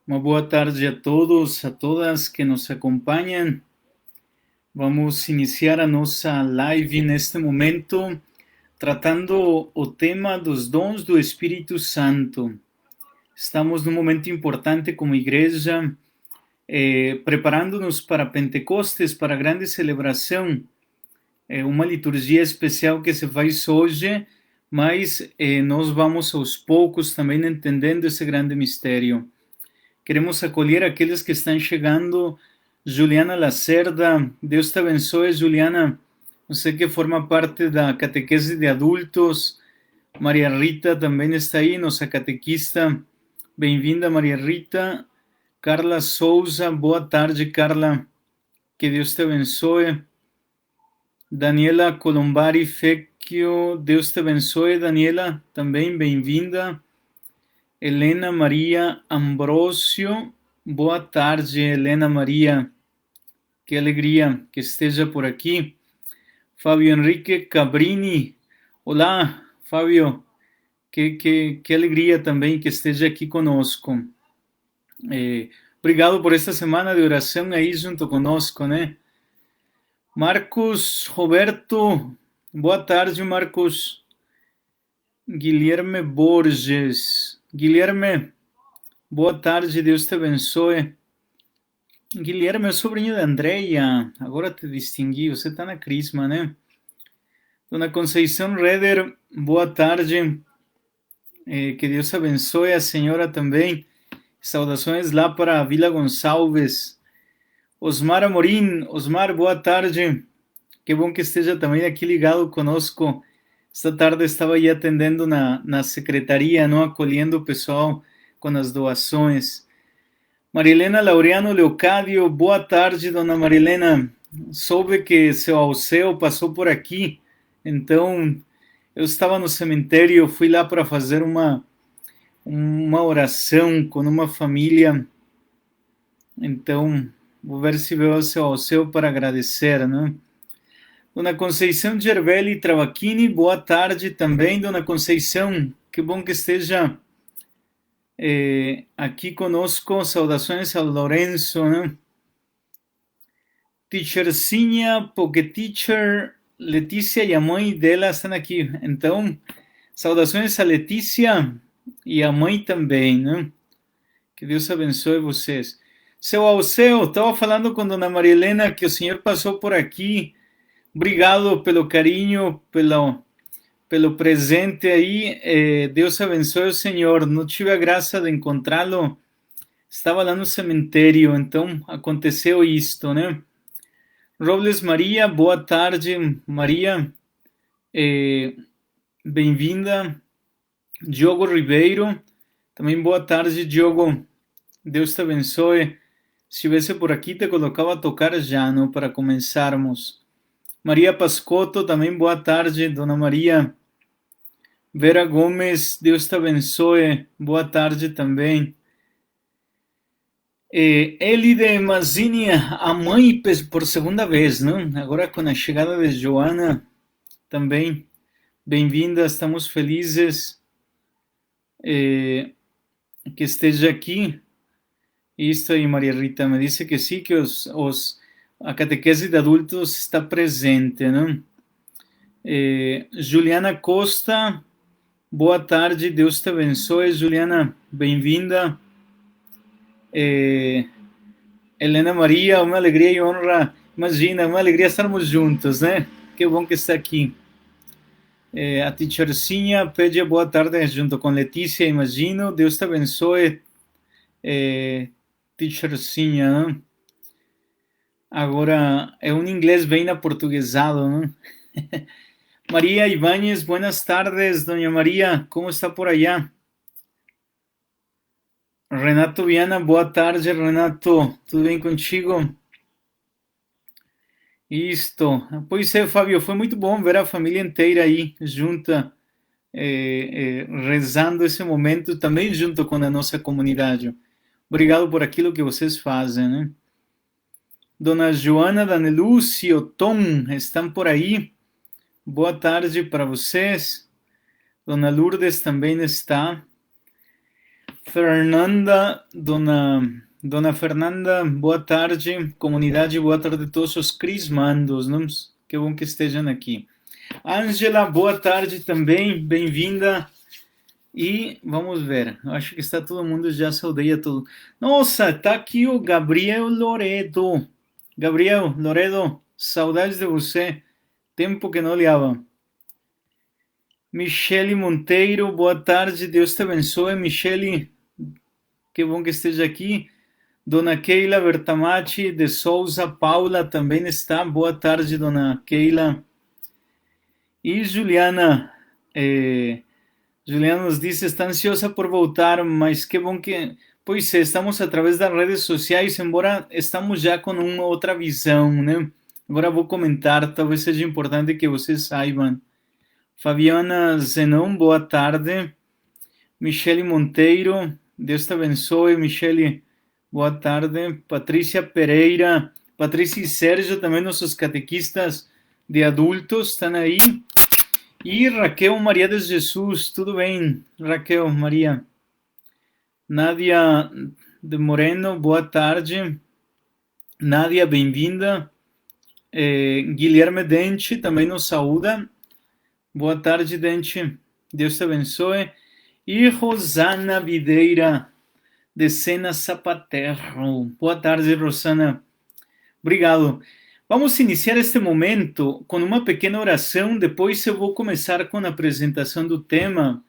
Uma boa tarde a todos, a todas que nos acompanham. Vamos iniciar a nossa live neste momento, tratando o tema dos dons do Espírito Santo. Estamos num momento importante como igreja, preparando-nos para Pentecostes, para a grande celebração, uma liturgia especial que se faz hoje, mas nós vamos aos poucos também entendendo esse grande mistério. Queremos acolher aqueles que estão chegando. Juliana Lacerda, Deus te abençoe, Juliana. Você que forma parte da catequese de adultos. Maria Rita também está aí, nossa catequista. Bem-vinda, Maria Rita. Carla Souza, boa tarde, Carla. Que Deus te abençoe. Daniela Colombari Fecchio, Deus te abençoe, Daniela. Também bem-vinda. Helena Maria Ambrosio, boa tarde, Helena Maria, que alegria que esteja por aqui. Fábio Henrique Cabrini, olá, Fábio, que alegria também que esteja aqui conosco. Obrigado por esta semana de oração aí junto conosco, né? Marcos Roberto, boa tarde, Marcos. Guilherme Borges, Guilherme, boa tarde, Deus te abençoe. Guilherme é o sobrinho da Andréia, agora te distingui, você está na Crisma, né? Dona Conceição Reder, boa tarde, que Deus abençoe a senhora também. Saudações lá para Vila Gonçalves. Osmar Amorim, Osmar, boa tarde, que bom que esteja também aqui ligado conosco. Esta tarde estava aí atendendo na secretaria, não, acolhendo o pessoal com as doações. Marilena Laureano Leocádio, boa tarde, dona Marilena. Soube que seu Alceu passou por aqui, então eu estava no cemitério, fui lá para fazer uma oração com uma família, então vou ver se vejo o seu Alceu para agradecer, né? Dona Conceição Gervelli Travachini, boa tarde também, Dona Conceição. Que bom que esteja aqui conosco. Saudações ao Lourenço, né? Teacherzinha, Pocket Teacher, Letícia e a mãe dela estão aqui. Então, saudações a Letícia e a mãe também, né? Que Deus abençoe vocês. Seu Alceu, estava falando com Dona Marilena que o senhor passou por aqui. Obrigado pelo carinho, pelo presente aí. Deus abençoe o senhor. Não tive a graça de encontrá-lo. Estava lá no cemitério, então aconteceu isto, né? Robles Maria, boa tarde, Maria. Bem-vinda. Diogo Ribeiro, também boa tarde, Diogo. Deus te abençoe. Se estivesse por aqui, te colocava a tocar já, não? Para começarmos. Maria Pascotto, também boa tarde, Dona Maria. Vera Gomes, Deus te abençoe, boa tarde também. Elide Mazzini, a mãe por segunda vez, não? Agora com a chegada de Joana, também bem-vinda, estamos felizes que esteja aqui. Isso aí, Maria Rita, me disse que sim, que a catequese de adultos está presente, não? Juliana Costa, boa tarde, Deus te abençoe, Juliana, bem-vinda. Helena Maria, uma alegria e honra, imagina, uma alegria estarmos juntos, né? Que bom que está aqui. A Teacherzinha pede boa tarde junto com Letícia, imagino, Deus te abençoe, Teacherzinha, né? Agora é um inglês bem aportuguesado, não? Maria Ibáñez, buenas tardes, doña Maria, como está por allá? Renato Viana, boa tarde, Renato, tudo bem contigo? Isto, pois é, Fábio, foi muito bom ver a família inteira aí, junta, rezando esse momento, também junto com a nossa comunidade. Obrigado por aquilo que vocês fazem, né? Dona Joana, Danelúcio, Tom, estão por aí? Boa tarde para vocês. Dona Lourdes também está. Fernanda, Dona Fernanda, boa tarde. Comunidade, boa tarde a todos os crismandos, não? Que bom que estejam aqui. Ângela, boa tarde também, bem-vinda. E vamos ver, acho que está todo mundo, já saudei a todo. Nossa, tá aqui o Gabriel Loredo. Gabriel Loredo, saudades de você. Tempo que não olhava. Michele Monteiro, boa tarde, Deus te abençoe. Michele, que bom que esteja aqui. Dona Keila Bertamati de Souza Paula também está. Boa tarde, Dona Keila. E Juliana, Juliana nos diz, está ansiosa por voltar, mas que bom que... Pois é, estamos através das redes sociais, embora estamos já com uma outra visão, né? Agora vou comentar, talvez seja importante que vocês saibam. Fabiana Zenon, boa tarde. Michele Monteiro, Deus te abençoe. Michele, boa tarde. Patrícia Pereira, Patrícia e Sérgio, também nossos catequistas de adultos, estão aí. E Raquel Maria de Jesus, tudo bem, Raquel Maria? Nádia de Moreno, boa tarde. Nádia, bem-vinda. Guilherme Dente também nos saúda. Boa tarde, Dente. Deus te abençoe. E Rosana Videira, de Sena Zapaterro. Boa tarde, Rosana. Obrigado. Vamos iniciar este momento com uma pequena oração, depois eu vou começar com a apresentação do tema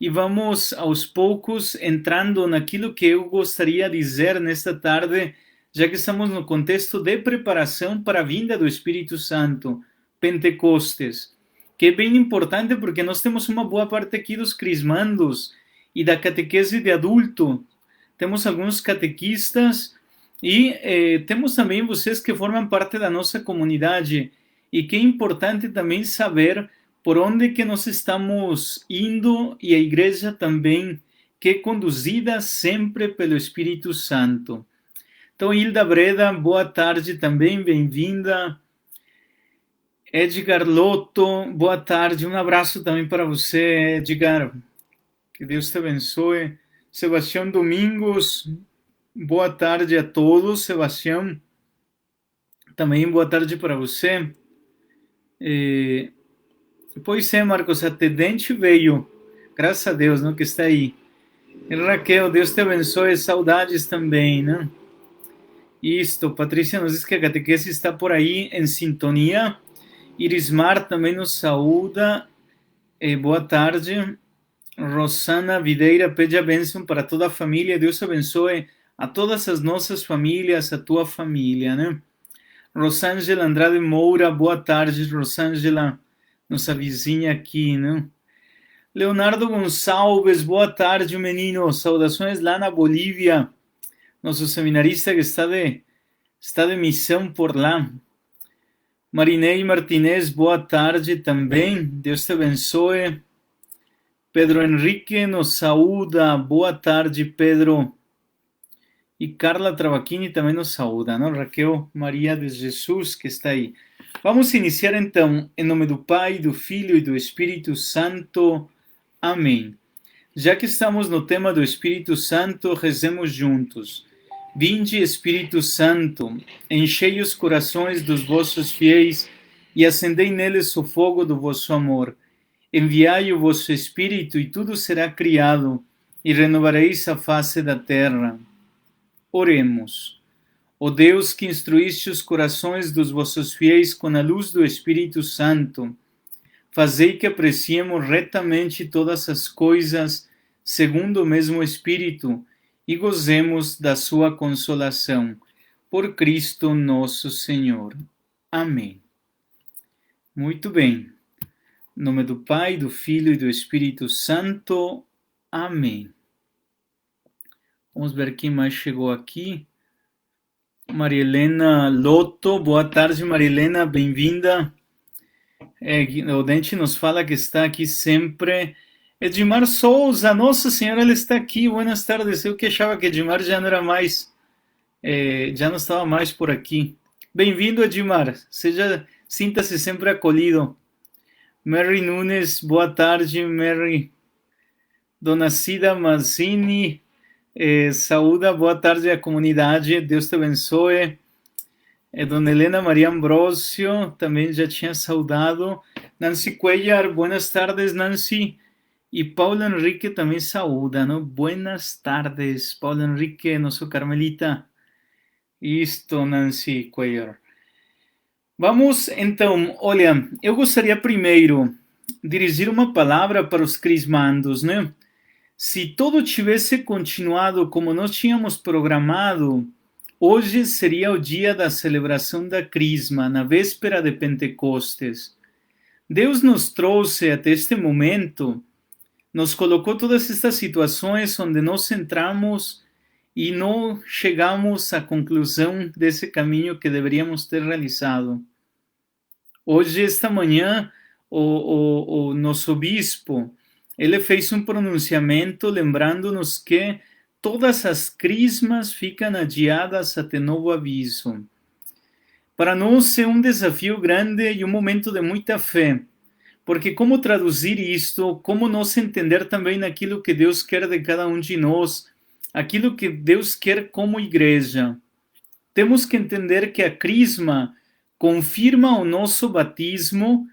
e vamos aos poucos entrando naquilo que eu gostaria de dizer nesta tarde, já que estamos no contexto de preparação para a vinda do Espírito Santo, Pentecostes, que é bem importante porque nós temos uma boa parte aqui dos crismandos e da catequese de adulto. Temos alguns catequistas e temos também vocês que formam parte da nossa comunidade e que é importante também saber por onde que nós estamos indo e a igreja também que é conduzida sempre pelo Espírito Santo. Então, Hilda Breda, boa tarde também, bem-vinda. Edgar Lotto, boa tarde, um abraço também para você, Edgar. Que Deus te abençoe. Sebastião Domingos, boa tarde a todos. Sebastião, também boa tarde para você. Pois é, Marcos, até Dente veio. Graças a Deus, não, que está aí. E Raquel, Deus te abençoe. Saudades também, né? Isto, Patrícia nos diz que a catequese está por aí em sintonia. Irismar também nos saúda. Boa tarde. Rosana Videira pede a bênção para toda a família. Deus abençoe a todas as nossas famílias, a tua família, né? Rosângela Andrade Moura, boa tarde, Rosângela, nossa vizinha aqui, né? Leonardo Gonçalves, boa tarde, menino. Saudações lá na Bolívia. Nosso seminarista que está de missão por lá. Marinei Martinez, boa tarde também. Deus te abençoe. Pedro Henrique nos saúda. Boa tarde, Pedro. E Carla Travaquini também nos saúda, não? Raquel Maria de Jesus, que está aí. Vamos iniciar então, em nome do Pai, do Filho e do Espírito Santo. Amém. Já que estamos no tema do Espírito Santo, rezemos juntos. Vinde, Espírito Santo, enchei os corações dos vossos fiéis e acendei neles o fogo do vosso amor. Enviai o vosso Espírito e tudo será criado, e renovareis a face da terra. Oremos. Ó Deus que instruíste os corações dos vossos fiéis com a luz do Espírito Santo, fazei que apreciemos retamente todas as coisas segundo o mesmo Espírito e gozemos da sua consolação. Por Cristo nosso Senhor. Amém. Muito bem. Em nome do Pai, do Filho e do Espírito Santo. Amém. Vamos ver quem mais chegou aqui. Maria Helena Lotto, boa tarde, Maria Helena, bem-vinda. O Dente nos fala que está aqui sempre. Edmar Souza, nossa senhora, ela está aqui, buenas tardes. Eu que achava que Edmar já não era mais, já não estava mais por aqui. Bem-vindo, Edmar, sinta-se sempre acolhido. Mary Nunes, boa tarde, Mary. Dona Cida Mazzini, Saúda, boa tarde à comunidade, Deus te abençoe. Dona Helena Maria Ambrosio também já tinha saudado. Nancy Cuellar, buenas tardes, Nancy. E Paulo Henrique também saúda, não? Buenas tardes, Paulo Henrique, nosso Carmelita. Isto, Nancy Cuellar. Vamos, então, olha, eu gostaria primeiro dirigir uma palavra para os crismandos, né? Se tudo tivesse continuado como nós tínhamos programado, hoje seria o dia da celebração da Crisma, na véspera de Pentecostes. Deus nos trouxe até este momento, nos colocou todas estas situações onde nós entramos e não chegamos à conclusão desse caminho que deveríamos ter realizado. Hoje, esta manhã, o nosso bispo, ele fez um pronunciamento lembrando-nos que todas as crismas ficam adiadas até novo aviso. Para nós é um desafio grande e um momento de muita fé, porque como traduzir isto, como nós entender também aquilo que Deus quer de cada um de nós, aquilo que Deus quer como igreja. Temos que entender que a crisma confirma o nosso batismo,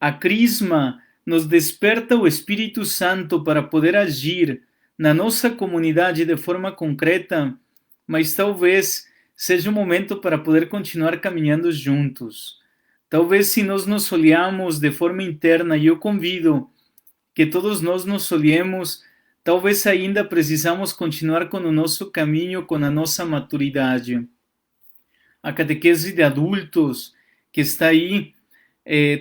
a crisma nos desperta o Espírito Santo para poder agir na nossa comunidade de forma concreta, mas talvez seja um momento para poder continuar caminhando juntos. Talvez se nós nos olharmos de forma interna, e eu convido que todos nós nos olhemos, talvez ainda precisamos continuar com o nosso caminho, com a nossa maturidade. A catequese de adultos que está aí,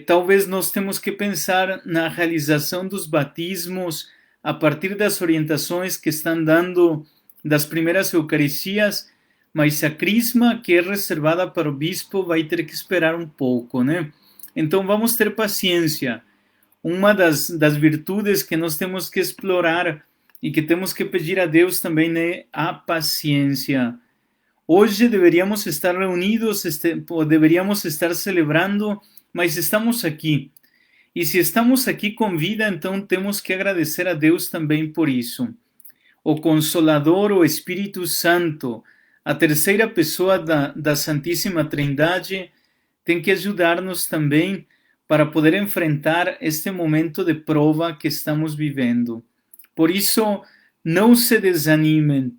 talvez nós temos que pensar na realização dos batismos a partir das orientações que estão dando das primeiras Eucaristias, mas a crisma que é reservada para o bispo vai ter que esperar um pouco, né? Então vamos ter paciência. Uma das virtudes que nós temos que explorar e que temos que pedir a Deus também é a paciência. Hoje deveríamos estar reunidos, deveríamos estar celebrando, mas estamos aqui. E se estamos aqui com vida, então temos que agradecer a Deus também por isso. O Consolador, o Espírito Santo, a terceira pessoa da Santíssima Trindade, tem que ajudar-nos também para poder enfrentar este momento de prova que estamos vivendo. Por isso, não se desanimem.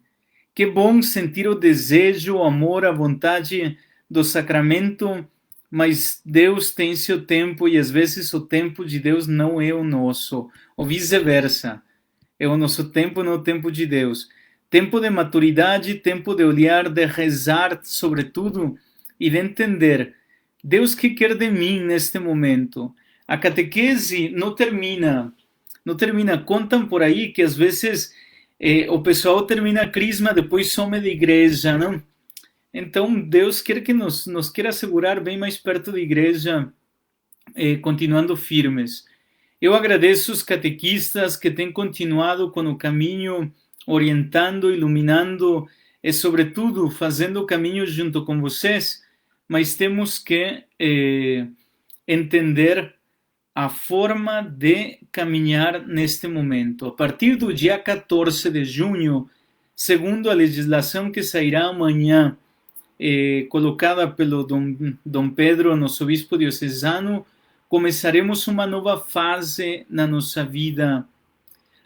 Que bom sentir o desejo, o amor, a vontade do sacramento, mas Deus tem seu tempo e às vezes o tempo de Deus não é o nosso, ou vice-versa. É o nosso tempo, não o tempo de Deus. Tempo de maturidade, tempo de olhar, de rezar, sobretudo, e de entender Deus que quer de mim neste momento. A catequese não termina. Contam por aí que às vezes o pessoal termina a crisma, depois some da igreja, não? Então, Deus quer que nos quer assegurar bem mais perto da igreja, continuando firmes. Eu agradeço os catequistas que têm continuado com o caminho, orientando, iluminando e, sobretudo, fazendo o caminho junto com vocês, mas temos que entender a forma de caminhar neste momento. A partir do dia 14 de junho, segundo a legislação que sairá amanhã, colocada pelo Dom Pedro, nosso bispo diocesano, começaremos uma nova fase na nossa vida.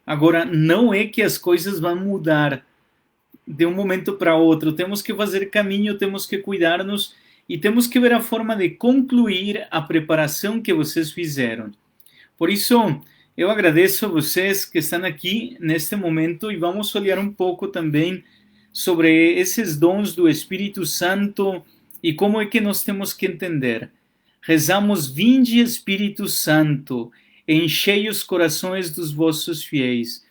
Agora, não é que as coisas vão mudar de um momento para outro. Temos que fazer caminho, temos que cuidar-nos e temos que ver a forma de concluir a preparação que vocês fizeram. Por isso, eu agradeço a vocês que estão aqui neste momento e vamos olhar um pouco também sobre esses dons do Espírito Santo e como é que nós temos que entender. Rezamos: vinde Espírito Santo, enchei os corações dos vossos fiéis.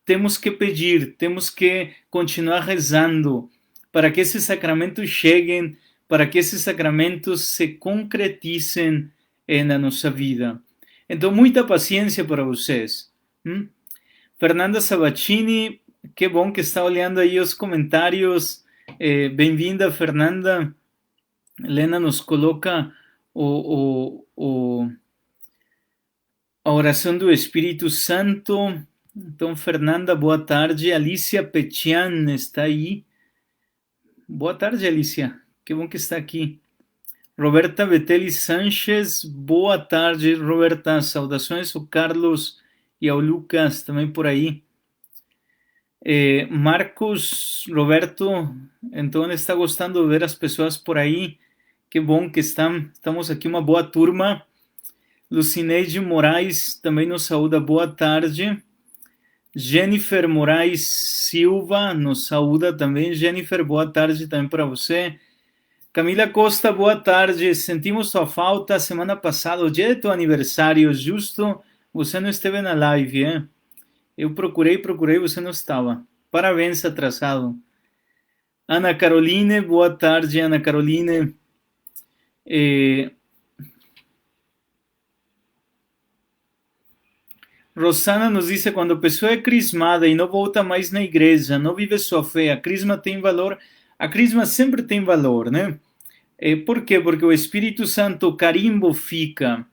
Temos que pedir, temos que continuar rezando para que esses sacramentos cheguem, para que esses sacramentos se concretizem na nossa vida. Então, muita paciência para vocês. Fernanda Sabatini, que bom que está olhando aí os comentários. Bem-vinda, Fernanda. Helena nos coloca a oração do Espírito Santo. Então, Fernanda, boa tarde. Alicia Petian está aí. Boa tarde, Alicia. Que bom que está aqui. Roberta Betelli Sanchez, boa tarde, Roberta. Saudações ao Carlos e ao Lucas, também por aí. Marcos, Roberto, então ele está gostando de ver as pessoas por aí. Que bom que estamos aqui, uma boa turma. Lucineide Moraes também nos saúda, boa tarde. Jennifer Moraes Silva nos saúda também. Jennifer, boa tarde também para você. Camila Costa, boa tarde. Sentimos sua falta semana passada, o dia de teu aniversário, justo você não esteve na live, hein? Eu procurei, você não estava. Parabéns, atrasado. Ana Caroline, boa tarde, Ana Caroline. Rosana nos diz, quando a pessoa é crismada e não volta mais na igreja, não vive sua fé, a crisma tem valor? A crisma sempre tem valor, né? Por quê? Porque o Espírito Santo, o carimbo fica.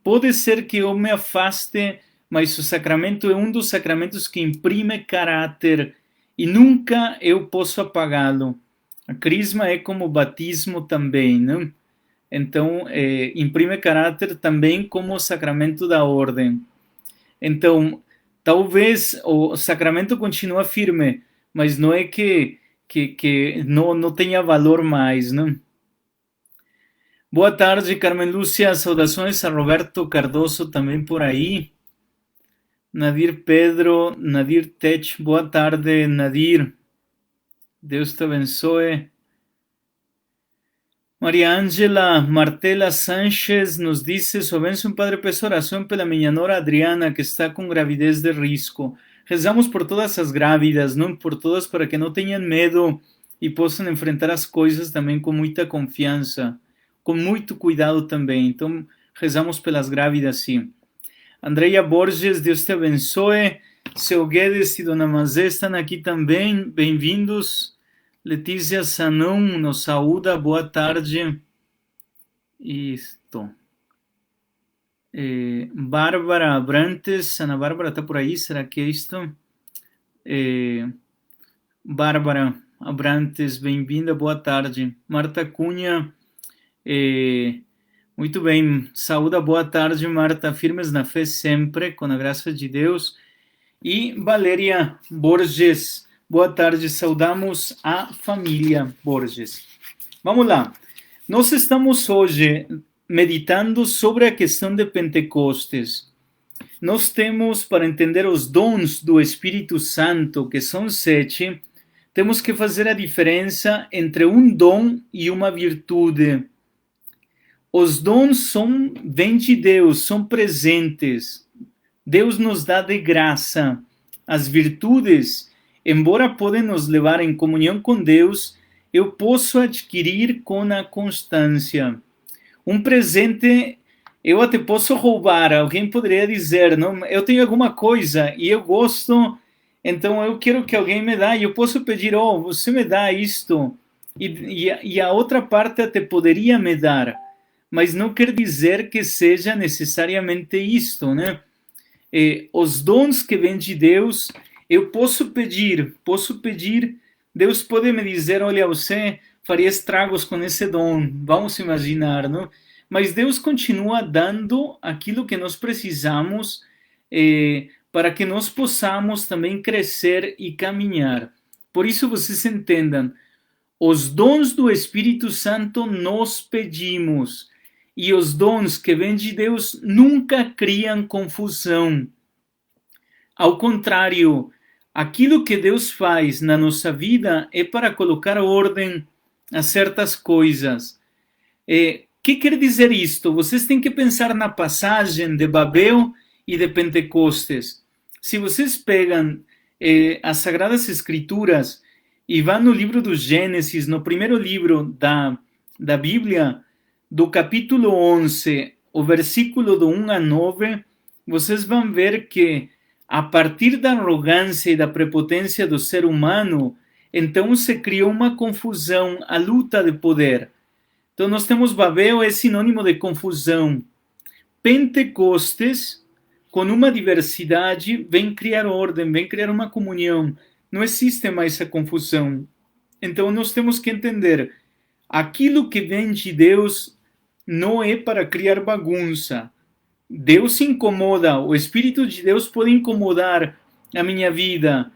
Pode ser que eu me afaste, mas o sacramento é um dos sacramentos que imprime caráter e nunca eu posso apagá-lo. A crisma é como o batismo também, né? Então, imprime caráter também como o sacramento da ordem. Então, talvez o sacramento continue firme, mas não é que não tenha valor mais, né? Boa tarde, Carmen Lúcia. Saudações a Roberto Cardoso também por aí. Nadir Pedro, Nadir Tech, boa tarde, Nadir. Deus te abençoe. Maria Ângela Martela Sánchez nos dice, só benção, Padre, peço oração pela minha nora Adriana, que está com gravidez de risco. Rezamos por todas as grávidas, não por todas, para que não tenham medo e possam enfrentar as coisas também com muita confiança, com muito cuidado também. Então, rezamos pelas grávidas, sim. Andreia Borges, Deus te abençoe. Seu Guedes e Dona Mazé estão aqui também, bem-vindos. Letícia Sanão nos saúda, boa tarde. Isto. Bárbara Abrantes, Ana Bárbara está por aí, será que é isto? Bárbara Abrantes, bem-vinda, boa tarde. Marta Cunha, muito bem, saúda, boa tarde, Marta, firmes na fé sempre, com a graça de Deus. E Valéria Borges, boa tarde, saudamos a família Borges. Vamos lá, nós estamos hoje meditando sobre a questão de Pentecostes. Nós temos, para entender os dons do Espírito Santo, que são 7, temos que fazer a diferença entre um dom e uma virtude. Os dons vêm de Deus, são presentes. Deus nos dá de graça. As virtudes, embora podem nos levar em comunhão com Deus, eu posso adquirir com a constância. Um presente, eu até posso roubar. Alguém poderia dizer, não, eu tenho alguma coisa e eu gosto, então eu quero que alguém me dê, e eu posso pedir, você me dá isto, e a outra parte até poderia me dar, mas não quer dizer que seja necessariamente isto, né? Os dons que vêm de Deus, eu posso pedir, Deus pode me dizer, olha, você faria estragos com esse dom, vamos imaginar, não? Mas Deus continua dando aquilo que nós precisamos para que nós possamos também crescer e caminhar. Por isso vocês entendam, os dons do Espírito Santo nós pedimos, e os dons que vêm de Deus nunca criam confusão. Ao contrário, aquilo que Deus faz na nossa vida é para colocar ordem a certas coisas. Que quer dizer isto? Vocês têm que pensar na passagem de Babel e de Pentecostes. Se vocês pegam as Sagradas Escrituras e vão no livro do Gênesis, no primeiro livro da Bíblia, do capítulo 11, o versículo do 1 a 9, vocês vão ver que a partir da arrogância e da prepotência do ser humano, então se criou uma confusão, a luta de poder. Então nós temos Babel, é sinônimo de confusão. Pentecostes, com uma diversidade, vem criar ordem, vem criar uma comunhão. Não existe mais essa confusão. Então nós temos que entender, aquilo que vem de Deus não é para criar bagunça. Deus se incomoda, o Espírito de Deus pode incomodar a minha vida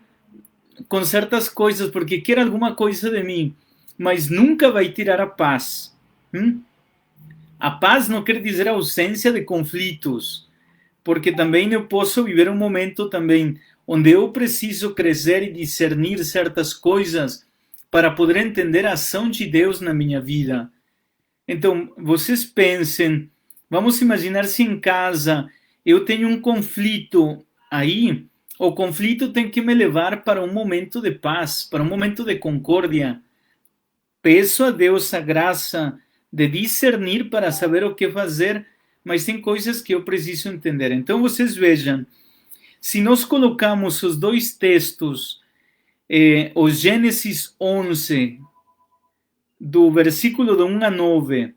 com certas coisas, porque quer alguma coisa de mim, mas nunca vai tirar a paz. A paz não quer dizer a ausência de conflitos, porque também eu posso viver um momento também onde eu preciso crescer e discernir certas coisas para poder entender a ação de Deus na minha vida. Então, vocês pensem, vamos imaginar se em casa eu tenho um conflito aí, o conflito tem que me levar para um momento de paz, para um momento de concórdia. Peço a Deus a graça de discernir para saber o que fazer, mas tem coisas que eu preciso entender. Então, vocês vejam, se nós colocamos os dois textos, o Gênesis 11, do versículo de 1 a 9,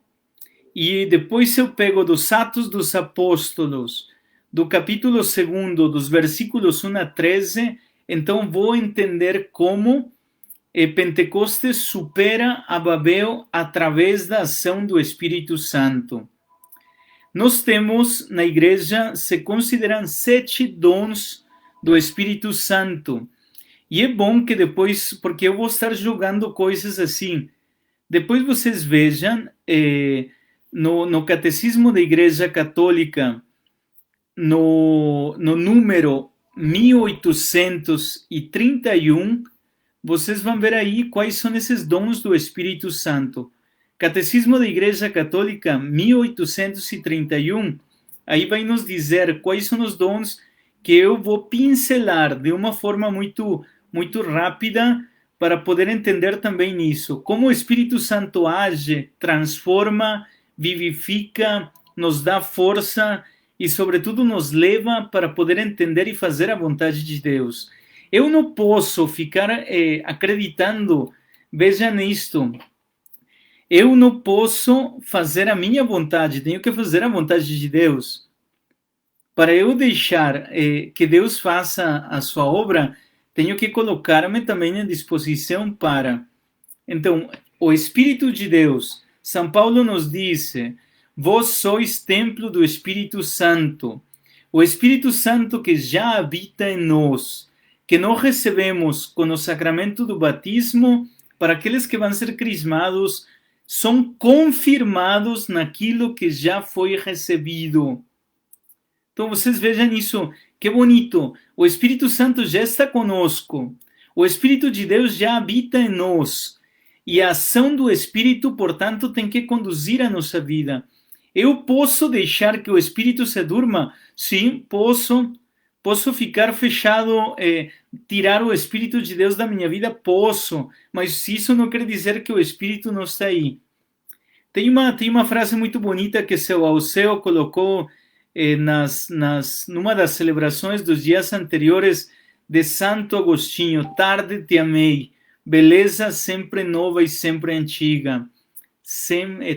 e depois eu pego dos Atos dos Apóstolos, do capítulo 2, dos versículos 1 a 13, então vou entender como Pentecostes supera a Babel através da ação do Espírito Santo. Nós temos, na igreja, se consideram 7 dons do Espírito Santo. E é bom que depois, porque eu vou estar julgando coisas assim, depois vocês vejam, no Catecismo da Igreja Católica, no número 1831, vocês vão ver aí quais são esses dons do Espírito Santo. Catecismo da Igreja Católica, 1831, aí vai nos dizer quais são os dons que eu vou pincelar de uma forma muito, muito rápida para poder entender também isso. Como o Espírito Santo age, transforma, vivifica, nos dá força e, sobretudo, nos leva para poder entender e fazer a vontade de Deus. Eu não posso ficar acreditando, veja nisto, eu não posso fazer a minha vontade, tenho que fazer a vontade de Deus. Para eu deixar que Deus faça a sua obra, tenho que colocar-me também à disposição para. Então, o Espírito de Deus, São Paulo nos diz, vós sois templo do Espírito Santo. O Espírito Santo que já habita em nós, que nós recebemos com o sacramento do batismo, para aqueles que vão ser crismados, são confirmados naquilo que já foi recebido. Então vocês vejam isso, que bonito. O Espírito Santo já está conosco. O Espírito de Deus já habita em nós. E a ação do Espírito, portanto, tem que conduzir a nossa vida. Eu posso deixar que o Espírito se durma? Sim, posso. Posso ficar fechado, tirar o Espírito de Deus da minha vida? Posso. Mas isso não quer dizer que o Espírito não está aí. Tem uma frase muito bonita que seu Alceu colocou numa das celebrações dos dias anteriores de Santo Agostinho. Tarde te amei, beleza sempre nova e sempre antiga.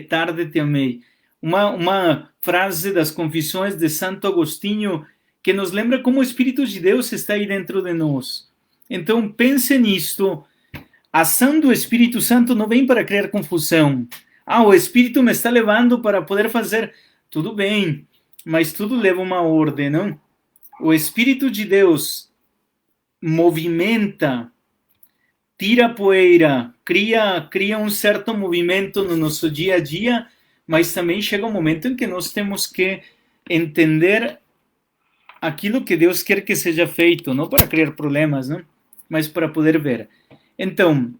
Tarde te amei. Uma frase das Confissões de Santo Agostinho que nos lembra como o Espírito de Deus está aí dentro de nós. Então pense nisto. A ação do Espírito Santo não vem para criar confusão. O Espírito me está levando para poder fazer. Tudo bem, mas tudo leva uma ordem, não? O Espírito de Deus movimenta, tira a poeira, cria um certo movimento no nosso dia a dia, mas também chega um momento em que nós temos que entender aquilo que Deus quer que seja feito, não para criar problemas, não? Mas para poder ver. Então,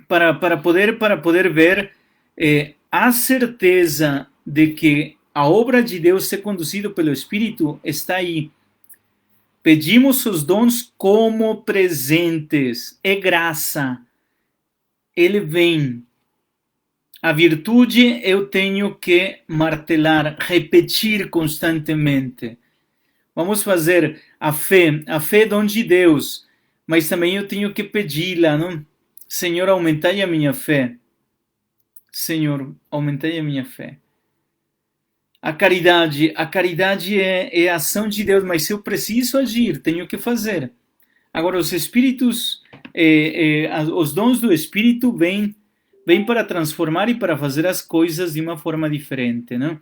para poder ver, a certeza de que a obra de Deus ser conduzida pelo Espírito está aí. Pedimos os dons como presentes, é graça. Ele vem. A virtude eu tenho que martelar, repetir constantemente. Vamos fazer a fé é dom de Deus, mas também eu tenho que pedi-la, não? Senhor, aumentai a minha fé. Senhor, aumentai a minha fé. A caridade é a ação de Deus, mas se eu preciso agir, tenho que fazer. Agora, os espíritos, os dons do Espírito vêm para transformar e para fazer as coisas de uma forma diferente, né?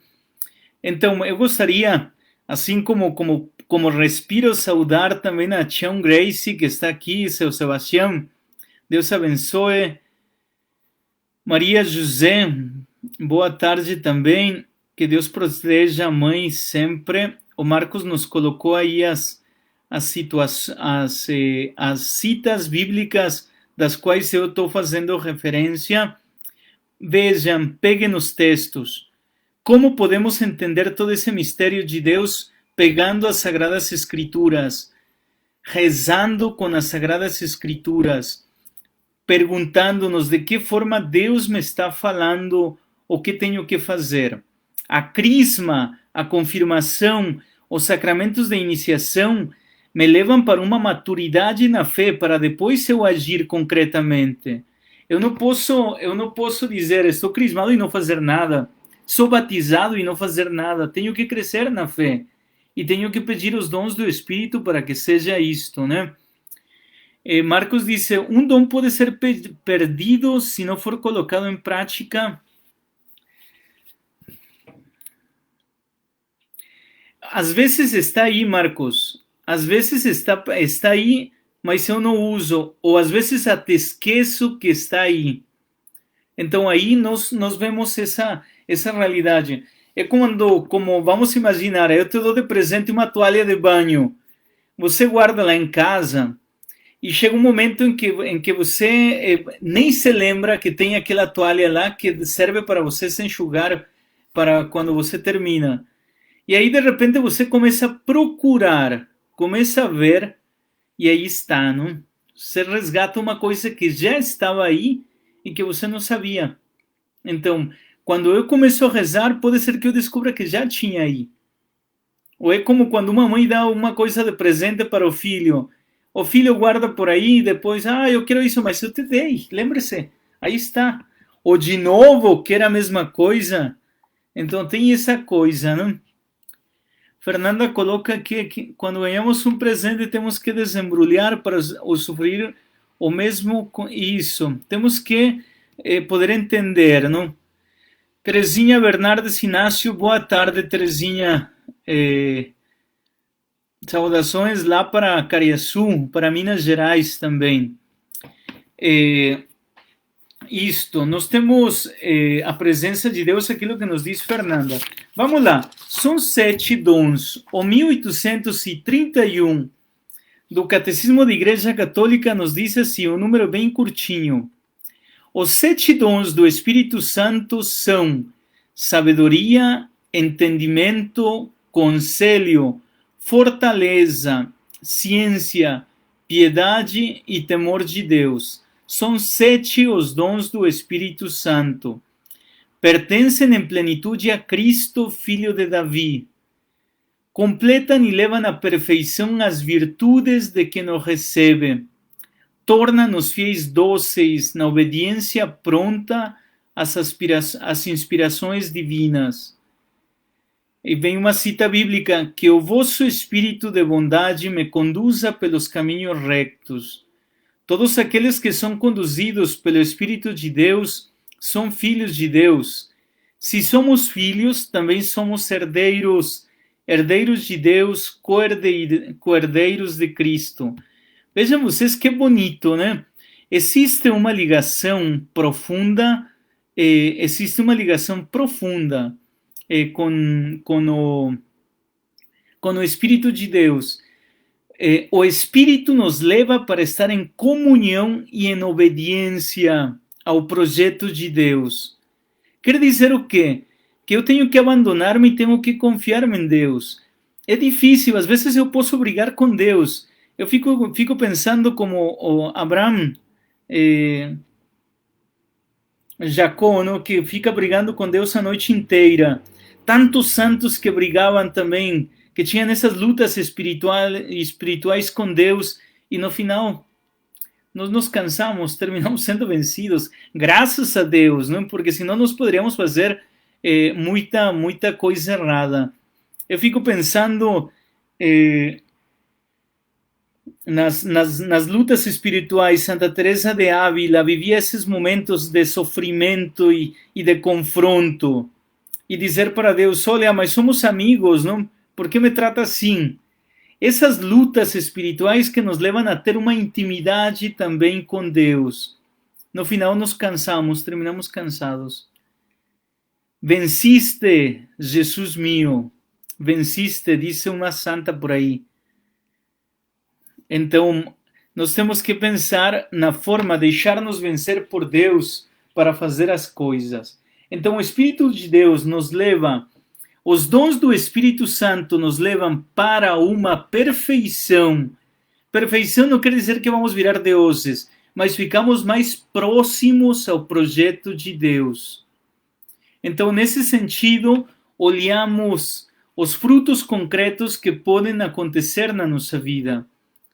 Então, eu gostaria, assim como respiro, saudar também a Tião Grace, que está aqui, seu Sebastião. Deus abençoe. Maria José, boa tarde também. Que Deus proteja a mãe sempre. O Marcos nos colocou aí as citas bíblicas das quais eu estou fazendo referência. Vejam, peguem os textos. Como podemos entender todo esse mistério de Deus pegando as Sagradas Escrituras, rezando com as Sagradas Escrituras, perguntando-nos de que forma Deus me está falando o que tenho que fazer. A crisma, a confirmação, os sacramentos de iniciação me levam para uma maturidade na fé, para depois eu agir concretamente. Eu não posso dizer, estou crismado e não fazer nada, sou batizado e não fazer nada, tenho que crescer na fé, e tenho que pedir os dons do Espírito para que seja isto, né? Marcos disse, um dom pode ser perdido se não for colocado em prática. Às vezes está aí, Marcos, às vezes está aí, mas eu não uso, ou às vezes até esqueço que está aí. Então aí nós vemos essa realidade. É como vamos imaginar, eu te dou de presente uma toalha de banho, você guarda lá em casa, e chega um momento em que você nem se lembra que tem aquela toalha lá que serve para você se enxugar para quando você termina. E aí, de repente, você começa a procurar, começa a ver, e aí está, não? Você resgata uma coisa que já estava aí e que você não sabia. Então, quando eu começo a rezar, pode ser que eu descubra que já tinha aí. Ou é como quando uma mãe dá uma coisa de presente para o filho guarda por aí e depois, eu quero isso, mas eu te dei, lembre-se, aí está. Ou de novo, quer a mesma coisa. Então tem essa coisa, não? Fernanda coloca aqui que quando ganhamos um presente temos que desembrulhar para usufruir o mesmo com isso. Temos que poder entender, não? Terezinha Bernardes Inácio, boa tarde, Terezinha. Saudações lá para Cariaçu, para Minas Gerais também. Nós temos a presença de Deus, aquilo que nos diz Fernanda. Vamos lá, são 7 dons. O 1831 do Catecismo da Igreja Católica nos diz assim, um número bem curtinho. Os 7 dons do Espírito Santo são sabedoria, entendimento, conselho, fortaleza, ciência, piedade e temor de Deus. São 7 os dons do Espírito Santo. Pertencem em plenitude a Cristo, filho de Davi. Completam e levam à perfeição as virtudes de quem o recebe. Tornam-nos fiéis dóceis na obediência pronta às inspirações divinas. E vem uma cita bíblica, que o vosso espírito de bondade me conduza pelos caminhos rectos. Todos aqueles que são conduzidos pelo Espírito de Deus são filhos de Deus. Se somos filhos, também somos herdeiros, herdeiros de Deus, co-herdeiros de Cristo. Vejam vocês que bonito, né? Existe uma ligação profunda, com o Espírito de Deus. O Espírito nos leva para estar em comunhão e em obediência ao projeto de Deus. Quer dizer o quê? Que eu tenho que abandonar-me e tenho que confiar-me em Deus. É difícil, às vezes eu posso brigar com Deus. Eu fico pensando como o Abraão, Jacó, não? Que fica brigando com Deus a noite inteira. Tantos santos que brigavam também, que tinham essas lutas espirituais com Deus, e no final nós nos cansamos, terminamos sendo vencidos, graças a Deus, não? Porque senão nós poderíamos fazer muita coisa errada. Eu fico pensando nas lutas espirituais. Santa Teresa de Ávila vivia esses momentos de sofrimento e de confronto, e dizer para Deus: olha, mas somos amigos, não? Por que me trata assim? Essas lutas espirituais que nos levam a ter uma intimidade também com Deus. No final nos cansamos, terminamos cansados. Venciste, Jesus mío, venciste, disse uma santa por aí. Então, nós temos que pensar na forma de deixar-nos vencer por Deus para fazer as coisas. Então, o Espírito de Deus nos leva, os dons do Espírito Santo nos levam para uma perfeição. Perfeição não quer dizer que vamos virar deuses, mas ficamos mais próximos ao projeto de Deus. Então, nesse sentido, olhamos os frutos concretos que podem acontecer na nossa vida.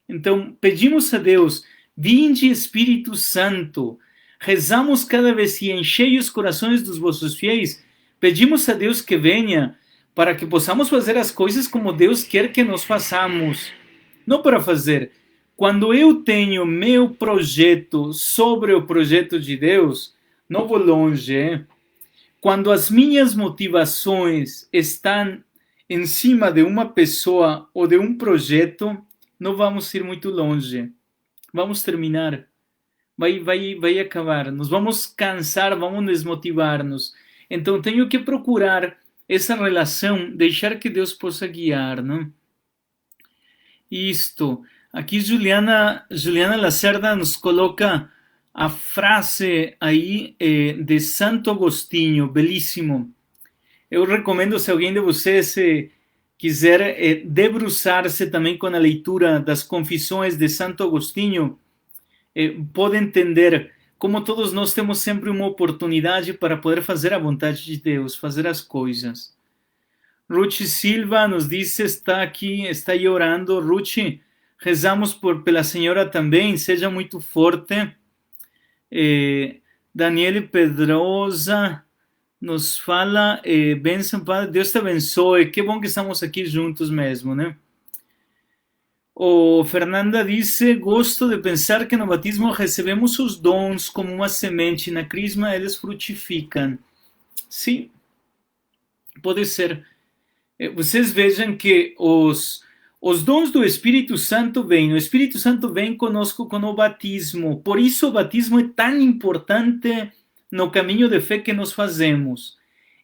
Então, pedimos a Deus: vinde Espírito Santo. Rezamos cada vez: e enchei os corações dos vossos fiéis. Pedimos a Deus que venha para que possamos fazer as coisas como Deus quer que nós façamos. Não para fazer. Quando eu tenho meu projeto sobre o projeto de Deus, não vou longe. Quando as minhas motivações estão em cima de uma pessoa ou de um projeto, não vamos ir muito longe. Vamos terminar. Vai acabar. Nos vamos cansar, vamos desmotivar-nos. Então, tenho que procurar essa relação, deixar que Deus possa guiar, não? Isto. Aqui Juliana Lacerda nos coloca a frase aí de Santo Agostinho, belíssimo. Eu recomendo, se alguém de vocês quiser debruçar-se também com a leitura das Confissões de Santo Agostinho, pode entender como todos nós temos sempre uma oportunidade para poder fazer a vontade de Deus, fazer as coisas. Ruth Silva nos diz, está aqui, está aí orando. Ruth, rezamos pela senhora também, seja muito forte. Daniele Pedrosa nos fala, bênção, Padre, Deus te abençoe, que bom que estamos aqui juntos mesmo, né? O Fernanda disse, gosto de pensar que no batismo recebemos os dons como uma semente, na crisma eles frutificam. Sim, pode ser. Vocês vejam que os dons do Espírito Santo vêm. O Espírito Santo vem conosco com o batismo. Por isso o batismo é tão importante no caminho de fé que nós fazemos.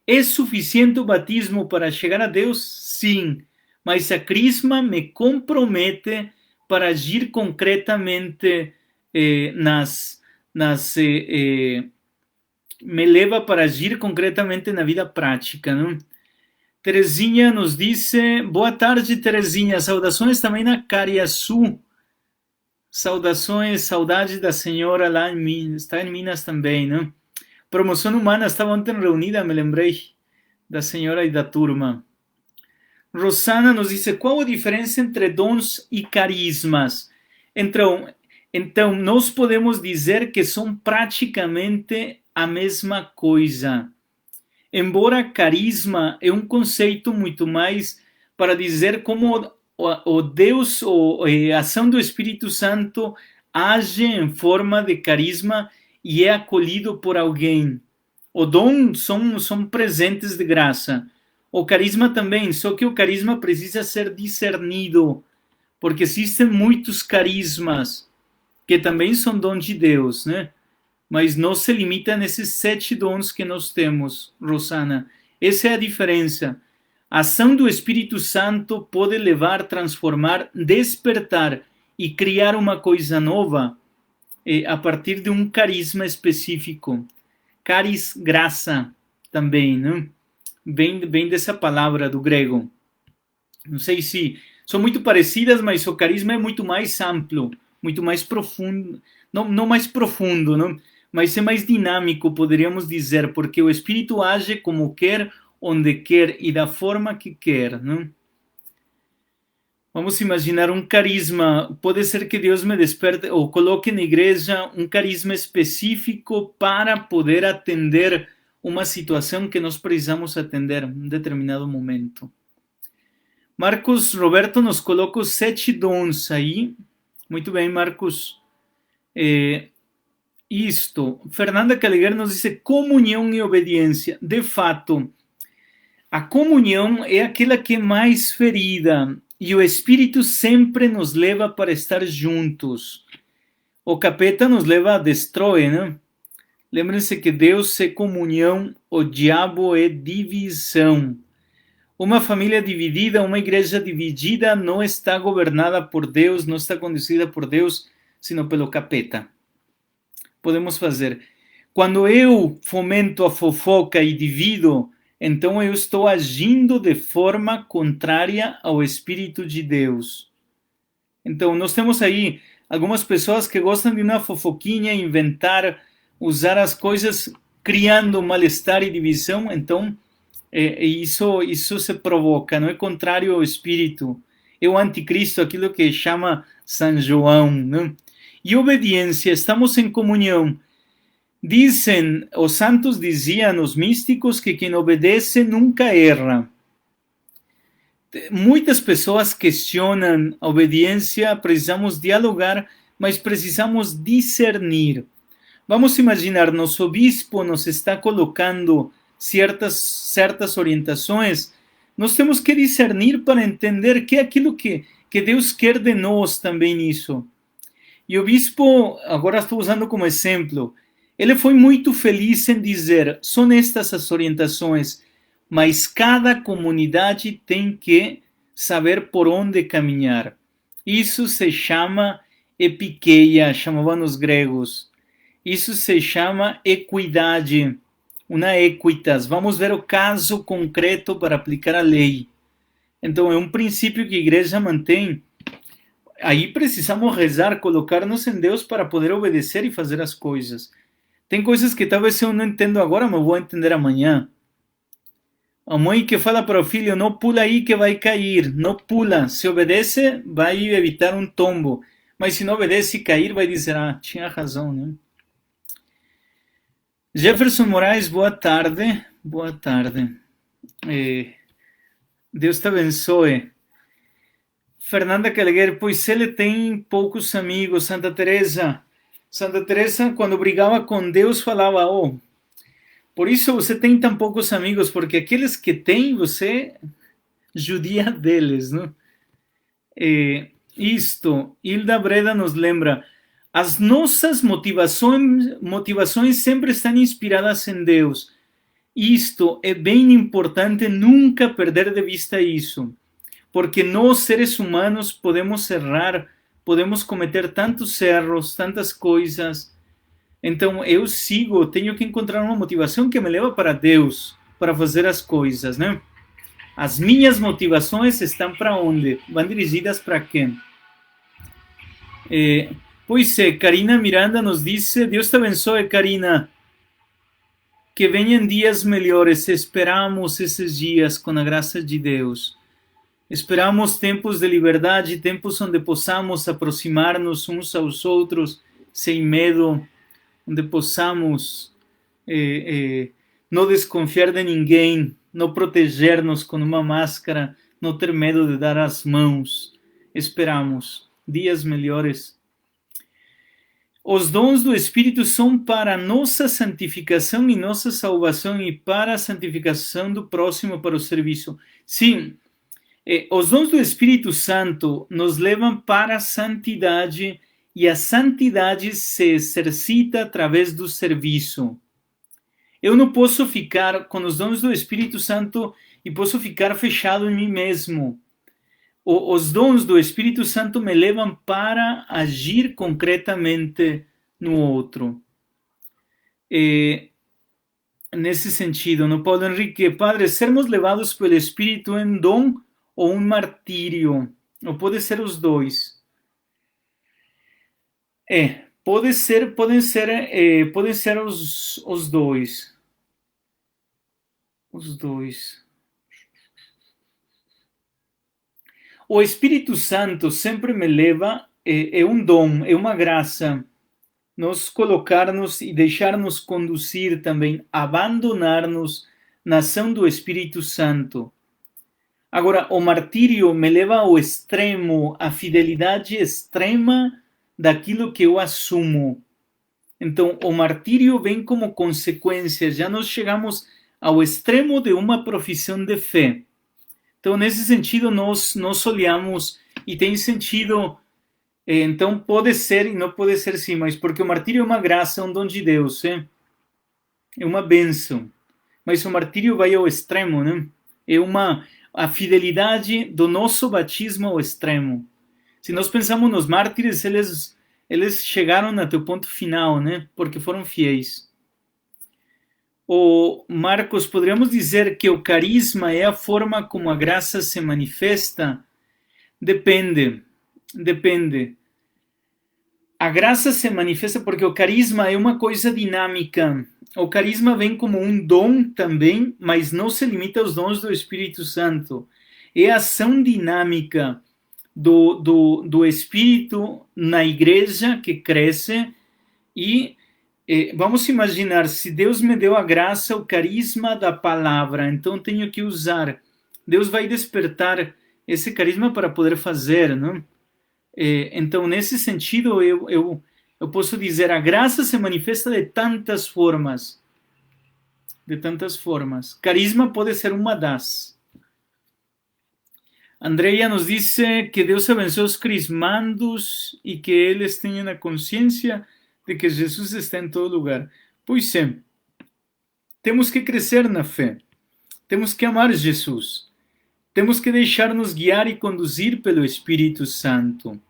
É suficiente o batismo para chegar a Deus? Sim. Mas a crisma me compromete para agir concretamente me leva para agir concretamente na vida prática, não? Terezinha nos disse, boa tarde, Terezinha, saudações também na Cariaçu. Saudações, saudade da senhora lá em Minas, está em Minas também, não? Promoção Humana estava ontem reunida, me lembrei da senhora e da turma. Rosana nos disse, qual a diferença entre dons e carismas? Então, nós podemos dizer que são praticamente a mesma coisa. Embora carisma é um conceito muito mais para dizer como o Deus, a ação do Espírito Santo age em forma de carisma e é acolhido por alguém. O dom são presentes de graça. O carisma também, só que o carisma precisa ser discernido, porque existem muitos carismas que também são dons de Deus, né? Mas não se limita nesses 7 dons que nós temos, Rosana. Essa é a diferença. A ação do Espírito Santo pode levar, transformar, despertar e criar uma coisa nova a partir de um carisma específico. Caris, graça, também, né? Vem dessa palavra do grego. Não sei se são muito parecidas, mas o carisma é muito mais amplo, muito mais profundo. Não mais profundo, não? Mas é mais dinâmico, poderíamos dizer, porque o Espírito age como quer, onde quer e da forma que quer, não? Vamos imaginar um carisma. Pode ser que Deus me desperte ou coloque na igreja um carisma específico para poder atender uma situação que nós precisamos atender em um determinado momento. Marcos Roberto nos coloca os 7 dons aí. Muito bem, Marcos. Fernanda Caliguer nos diz comunhão e obediência. De fato, a comunhão é aquela que é mais ferida e o Espírito sempre nos leva para estar juntos. O capeta nos leva a destrói, né? Lembrem-se que Deus é comunhão, o diabo é divisão. Uma família dividida, uma igreja dividida não está governada por Deus, não está conduzida por Deus, sino pelo capeta. Podemos fazer. Quando eu fomento a fofoca e divido, então eu estou agindo de forma contrária ao Espírito de Deus. Então nós temos aí algumas pessoas que gostam de uma fofoquinha, inventar, usar as coisas criando mal-estar e divisão, então isso se provoca, não é contrário ao Espírito, é o anticristo, aquilo que chama São João, né? E obediência, estamos em comunhão. Dizem, os santos diziam, os místicos, que quem obedece nunca erra. Muitas pessoas questionam a obediência, precisamos dialogar, mas precisamos discernir. Vamos imaginar, nosso bispo nos está colocando certas orientações, nós temos que discernir para entender que é aquilo que Deus quer de nós também nisso. E o bispo, agora estou usando como exemplo, ele foi muito feliz em dizer, são estas as orientações, mas cada comunidade tem que saber por onde caminhar. Isso se chama epikeia, chamavam os gregos. Isso se chama equidade, uma equitas. Vamos ver o caso concreto para aplicar a lei. Então, é um princípio que a igreja mantém. Aí precisamos rezar, colocar-nos em Deus para poder obedecer e fazer as coisas. Tem coisas que talvez eu não entendo agora, mas vou entender amanhã. A mãe que fala para o filho, não pula aí que vai cair, não pula. Se obedece, vai evitar um tombo. Mas se não obedece e cair, vai dizer, tinha razão, né? Jefferson Moraes, boa tarde. Boa tarde. Deus te abençoe. Fernanda Calguer, pois ele tem poucos amigos. Santa Teresa, quando brigava com Deus, falava, por isso você tem tão poucos amigos, porque aqueles que tem, você judia deles, não? Hilda Breda nos lembra, as nossas motivações sempre estão inspiradas em Deus. Isto é bem importante, nunca perder de vista isso, porque nós, seres humanos, podemos errar, podemos cometer tantos erros, tantas coisas. Então eu tenho que encontrar uma motivação que me leva para Deus, para fazer as coisas, né? As minhas motivações estão para onde? Vão dirigidas para quem? Pois é, Karina Miranda nos disse, Deus te abençoe, Karina, que venham dias melhores, esperamos esses dias com a graça de Deus. Esperamos tempos de liberdade, tempos onde possamos aproximar-nos uns aos outros sem medo, onde possamos não desconfiar de ninguém, não proteger-nos com uma máscara, não ter medo de dar as mãos. Esperamos dias melhores. Os dons do Espírito são para nossa santificação e nossa salvação e para a santificação do próximo para o serviço. Sim, os dons do Espírito Santo nos levam para a santidade e a santidade se exercita através do serviço. Eu não posso ficar com os dons do Espírito Santo e posso ficar fechado em mim mesmo. Os dons do Espírito Santo me levam para agir concretamente no outro. Nesse sentido, no Paulo Henrique, Padre, sermos levados pelo Espírito é um dom ou um martírio? Ou pode ser os dois? Podem ser os dois. Os dois. O Espírito Santo sempre me leva, é um dom, é uma graça, nos colocar-nos e deixar-nos conduzir também, abandonar-nos na ação do Espírito Santo. Agora, o martírio me leva ao extremo, à fidelidade extrema daquilo que eu assumo. Então, o martírio vem como consequência, já nós chegamos ao extremo de uma profissão de fé. Então, nesse sentido, nós olhamos, e tem sentido, então pode ser e não pode ser sim, mas porque o martírio é uma graça, um dom de Deus, é uma bênção. Mas o martírio vai ao extremo, né? É a fidelidade do nosso batismo ao extremo. Se nós pensamos nos mártires, eles chegaram até o ponto final, né? Porque foram fiéis. O Marcos, poderíamos dizer que o carisma é a forma como a graça se manifesta? Depende. A graça se manifesta porque o carisma é uma coisa dinâmica. O carisma vem como um dom também, mas não se limita aos dons do Espírito Santo. É a ação dinâmica do Espírito na igreja que cresce e vamos imaginar, se Deus me deu a graça, o carisma da palavra, então tenho que usar. Deus vai despertar esse carisma para poder fazer, não? Então, nesse sentido, eu posso dizer, a graça se manifesta de tantas formas. Carisma pode ser uma das. Andrea nos disse que Deus abençoe os crismandos e que eles tenham a consciência de que Jesus está em todo lugar. Pois é, temos que crescer na fé, temos que amar Jesus, temos que deixar-nos guiar e conduzir pelo Espírito Santo.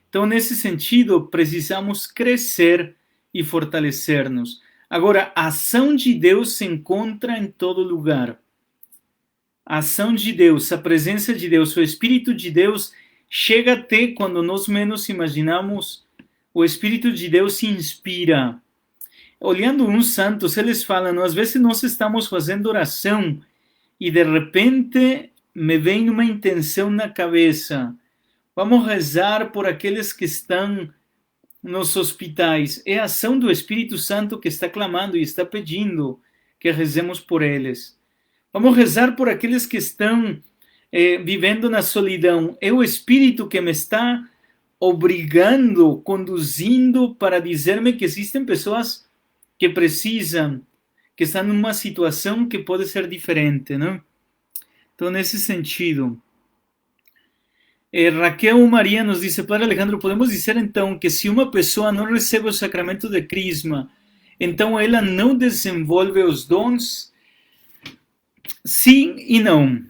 Então, nesse sentido, precisamos crescer e fortalecer-nos. Agora, a ação de Deus se encontra em todo lugar. A ação de Deus, a presença de Deus, o Espírito de Deus chega até quando nós menos imaginamos. O Espírito de Deus se inspira. Olhando uns santos, eles falam, às vezes nós estamos fazendo oração e de repente me vem uma intenção na cabeça. Vamos rezar por aqueles que estão nos hospitais. É a ação do Espírito Santo que está clamando e está pedindo que rezemos por eles. Vamos rezar por aqueles que estão vivendo na solidão. É o Espírito que me está obrigando, conduzindo para dizer-me que existem pessoas que precisam, que estão numa situação que pode ser diferente, não? Então, nesse sentido, Raquel Maria nos disse, Padre Alejandro, podemos dizer então que se uma pessoa não recebe o sacramento de crisma, então ela não desenvolve os dons? Sim e não.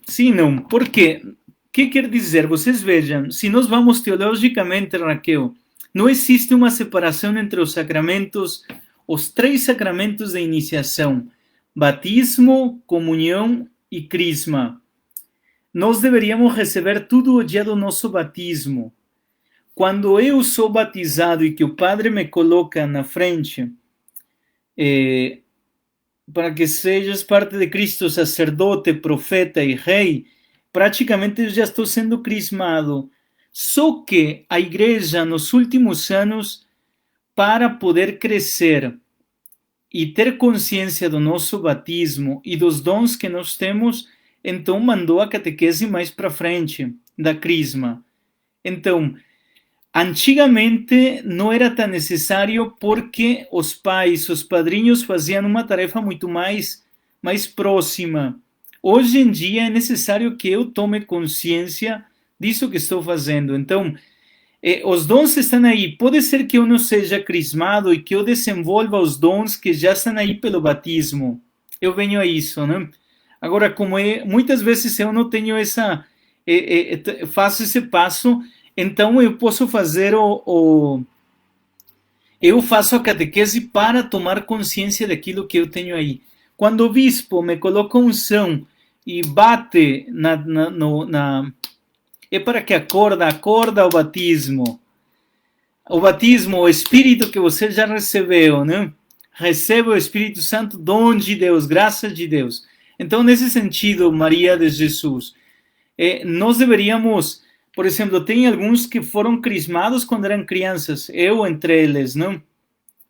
Sim e não. Por quê? O que quer dizer? Vocês vejam, se nós vamos teologicamente, Raquel, não existe uma separação entre os sacramentos, os 3 sacramentos de iniciação, batismo, comunhão e crisma. Nós deveríamos receber tudo o dia do nosso batismo. Quando eu sou batizado e que o padre me coloca na frente, para que sejas parte de Cristo, sacerdote, profeta e rei, praticamente eu já estou sendo crismado. Só que a igreja, nos últimos anos, para poder crescer e ter consciência do nosso batismo e dos dons que nós temos, então mandou a catequese mais para frente, da crisma. Então, antigamente não era tão necessário porque os pais, os padrinhos faziam uma tarefa muito mais próxima. Hoje em dia é necessário que eu tome consciência disso que estou fazendo. Então, os dons estão aí. Pode ser que eu não seja crismado e que eu desenvolva os dons que já estão aí pelo batismo. Eu venho a isso, né? Agora, como muitas vezes eu não tenho faço esse passo, então eu posso fazer eu faço a catequese para tomar consciência daquilo que eu tenho aí. Quando o bispo me coloca unção e bate é para que acorda o batismo. O batismo, o Espírito que você já recebeu, né? Recebe o Espírito Santo, dom de Deus, graça de Deus. Então, nesse sentido, Maria de Jesus, nós deveríamos, por exemplo, tem alguns que foram crismados quando eram crianças, eu entre eles, não?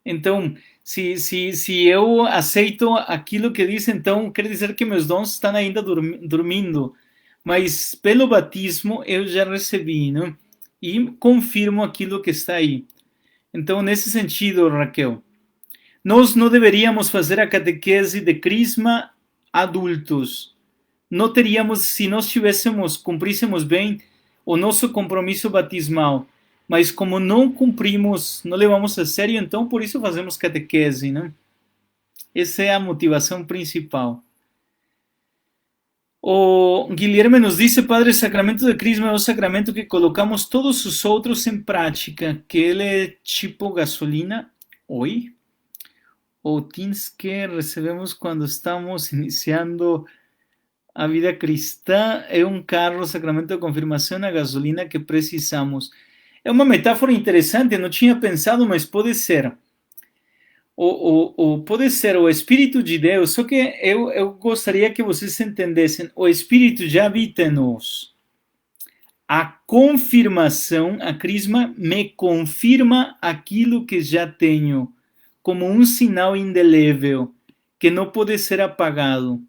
Então, se eu aceito aquilo que diz, então quer dizer que meus dons estão ainda dormindo. Mas pelo batismo eu já recebi, né? E confirmo aquilo que está aí. Então, nesse sentido, Raquel, nós não deveríamos fazer a catequese de crisma adultos. Não teríamos, se nós tivéssemos, cumpríssemos bem o nosso compromisso batismal. Mas como não cumprimos, não levamos a sério, então por isso fazemos catequese, né? Essa é a motivação principal. O Guilherme nos disse, Padre, o sacramento de Crisma é o sacramento que colocamos todos os outros em prática, que ele é tipo gasolina. Oi? Ou tins que recebemos quando estamos iniciando a vida cristã é um carro, sacramento de confirmação, a gasolina que precisamos. É uma metáfora interessante, não tinha pensado, mas pode ser. Pode ser o Espírito de Deus, só que eu gostaria que vocês entendessem, o Espírito já habita em nós. A confirmação, a crisma, me confirma aquilo que já tenho, como um sinal indelével, que não pode ser apagado.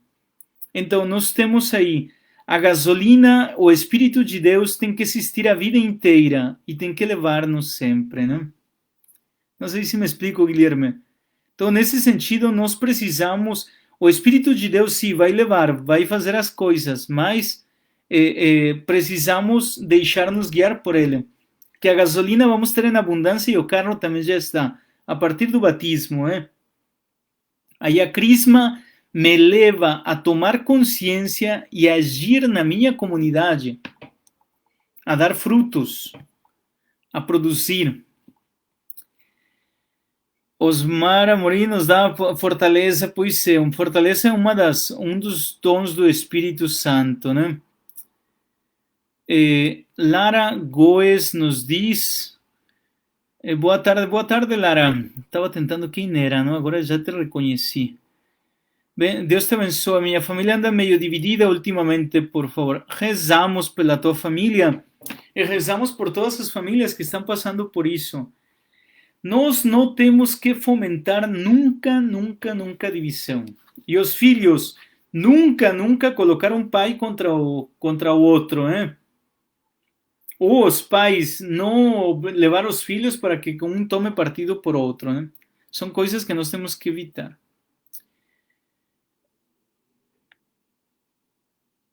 Então, nós temos aí a gasolina, o Espírito de Deus tem que existir a vida inteira e tem que levar-nos sempre, né? Não sei se me explico, Guilherme. Então, nesse sentido, nós precisamos, o Espírito de Deus sim vai levar, vai fazer as coisas, mas precisamos deixar-nos guiar por Ele. Que a gasolina vamos ter em abundância e o carro também já está, a partir do batismo. Aí a crisma me leva a tomar consciência e agir na minha comunidade, a dar frutos, a produzir. Osmar Amorim nos dá fortaleza, pois é, fortaleza é um dos dons do Espírito Santo, né? Lara Goes nos diz, boa tarde, Lara. Estava tentando quem era, não? Agora já te reconheci. Bem, Deus te abençoe. Minha família anda meio dividida ultimamente, por favor. Rezamos pela tua família e rezamos por todas as famílias que estão passando por isso. Nós não temos que fomentar nunca divisão. E os filhos nunca colocar um pai contra o outro, né? Ou os pais não levar os filhos para que um tome partido por outro, né? São coisas que nós temos que evitar.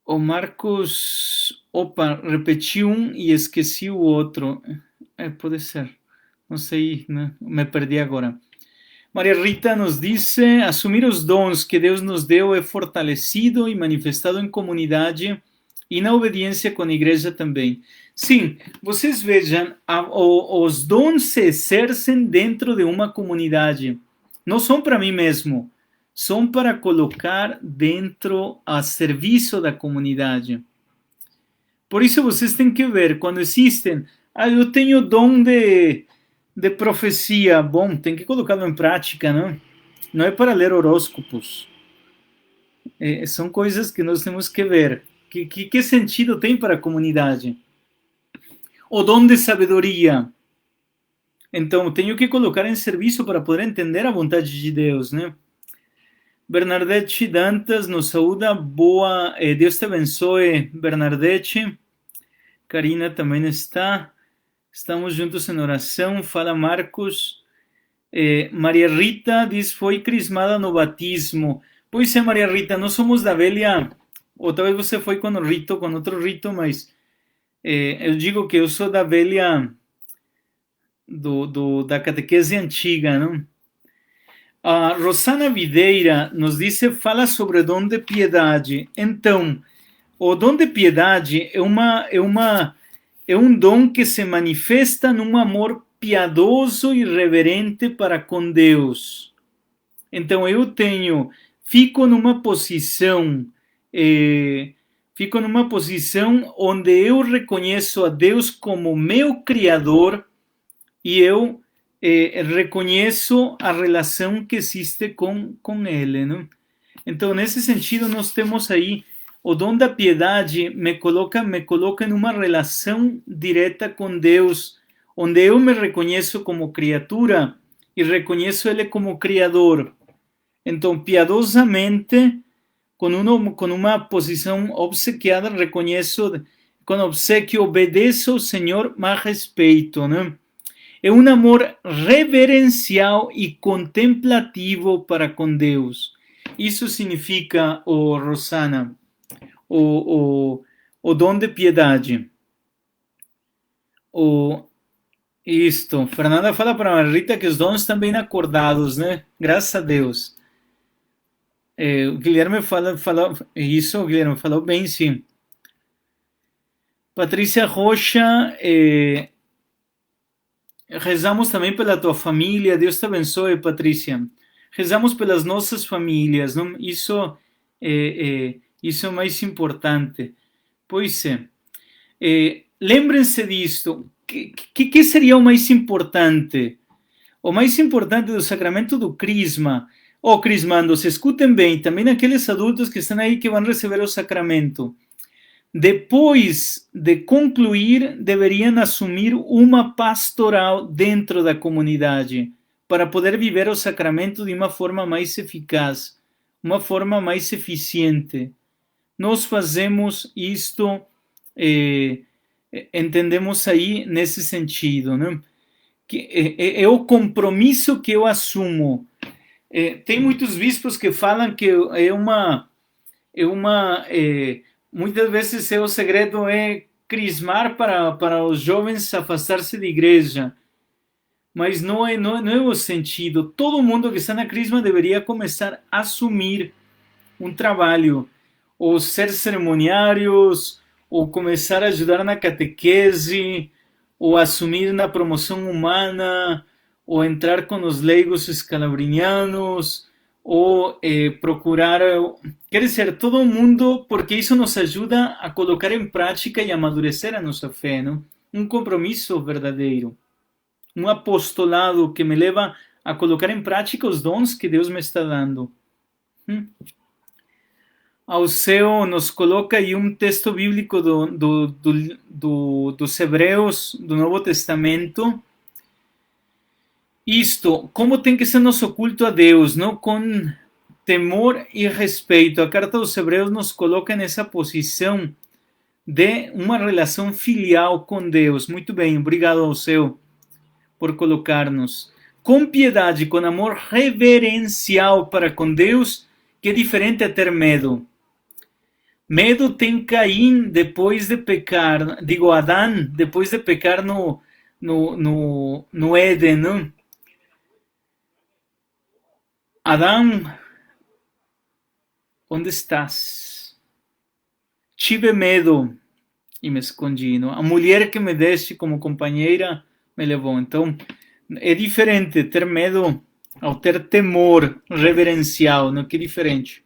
O Marcos, repeti um e esqueci o outro. Pode ser. Não sei, né? Me perdi agora. Maria Rita nos disse, assumir os dons que Deus nos deu é fortalecido e manifestado em comunidade e na obediência com a igreja também. Sim, vocês vejam, os dons se exercem dentro de uma comunidade. Não são para mim mesmo, são para colocar dentro a serviço da comunidade. Por isso vocês têm que ver, quando existem, eu tenho dom de profecia, bom, tem que colocá-lo em prática, não? Não é para ler horóscopos. São coisas que nós temos que ver. Que sentido tem para a comunidade? O dom de sabedoria. Então, tenho que colocar em serviço para poder entender a vontade de Deus, né? Bernadette Dantas nos saúda. Boa, Deus te abençoe, Bernadette. Karina também está. Estamos juntos em oração. Fala Marcos. Maria Rita diz, foi crismada no batismo. Pois é, Maria Rita, nós somos da velha, ou talvez você foi com outro rito, mas eu digo que eu sou da velha, da catequese antiga, não? A Rosana Videira nos disse, fala sobre o dom de piedade. Então, o dom de piedade é um dom que se manifesta num amor piedoso e reverente para com Deus. Então, fico numa posição onde eu reconheço a Deus como meu Criador e eu reconheço a relação que existe com Ele, não? Então, nesse sentido, nós temos aí o dom da piedade me coloca em uma relação direta com Deus, onde eu me reconheço como criatura e reconheço Ele como Criador. Então, piedosamente, com uma posição obsequiada, reconheço, com obsequio, obedeço ao Senhor, mas respeito, né? É um amor reverencial e contemplativo para com Deus. Isso significa, Rosana, o dom de piedade. Isto. Fernanda fala para a Rita que os dons estão bem acordados, né? Graças a Deus. O Guilherme falou isso, o Guilherme falou bem, sim. Patrícia Rocha, rezamos também pela tua família. Deus te abençoe, Patrícia. Rezamos pelas nossas famílias, não? Isso é o mais importante. Pois é. Lembrem-se disto. Que seria o mais importante? O mais importante do sacramento do crisma. Crismandos, escutem bem, também aqueles adultos que estão aí que vão receber o sacramento. Depois de concluir, deveriam assumir uma pastoral dentro da comunidade para poder viver o sacramento de uma forma mais eficaz, uma forma mais eficiente. Nós fazemos isto, entendemos aí nesse sentido, né? Que é o compromisso que eu assumo. Tem muitos bispos que falam que muitas vezes o segredo é crismar para os jovens afastar-se da igreja, mas não é o sentido. Todo mundo que está na crisma deveria começar a assumir um trabalho, ou ser cerimoniários, ou começar a ajudar na catequese, ou assumir na promoção humana, ou entrar com os leigos escalabrinianos, ou procurar, quer dizer, todo mundo, porque isso nos ajuda a colocar em prática e amadurecer a nossa fé, não? Um compromisso verdadeiro, um apostolado que me leva a colocar em prática os dons que Deus me está dando. Ao céu nos coloca aí um texto bíblico dos Hebreus, do Novo Testamento. Isto, como tem que ser nosso culto a Deus, não? Com temor e respeito. A carta dos Hebreus nos coloca nessa posição de uma relação filial com Deus. Muito bem, obrigado ao céu por colocar-nos. Com piedade, com amor reverencial para com Deus, que é diferente a ter medo. Medo tem Caim depois de pecar, digo, Adão, depois de pecar no Éden, não? Adão, onde estás? Tive medo e me escondi, não? A mulher que me deste como companheira me levou. Então, é diferente ter medo ao ter temor reverencial, não? Que diferente.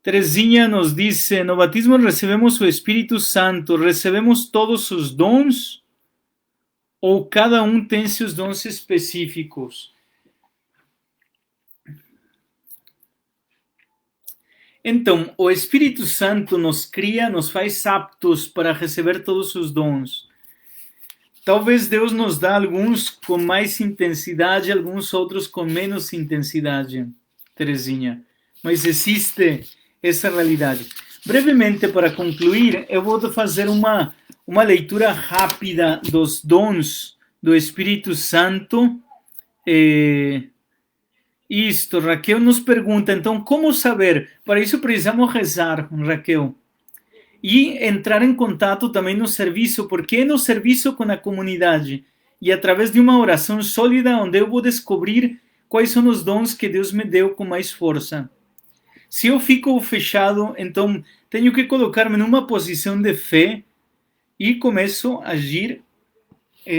Terezinha nos dice, no batismo recebemos o Espírito Santo, recebemos todos os dons ou cada um tem seus dons específicos? Então, o Espírito Santo nos cria, nos faz aptos para receber todos os dons. Talvez Deus nos dá alguns com mais intensidade, alguns outros com menos intensidade, Terezinha. Mas existe essa realidade. Brevemente, para concluir, eu vou fazer uma leitura rápida dos dons do Espírito Santo. Isto, Raquel nos pergunta, então, como saber? Para isso precisamos rezar, Raquel. E entrar em contato também no serviço, porque é no serviço com a comunidade. E através de uma oração sólida, onde eu vou descobrir quais são os dons que Deus me deu com mais força. Se eu fico fechado, então tenho que colocar-me numa posição de fé e começo a agir.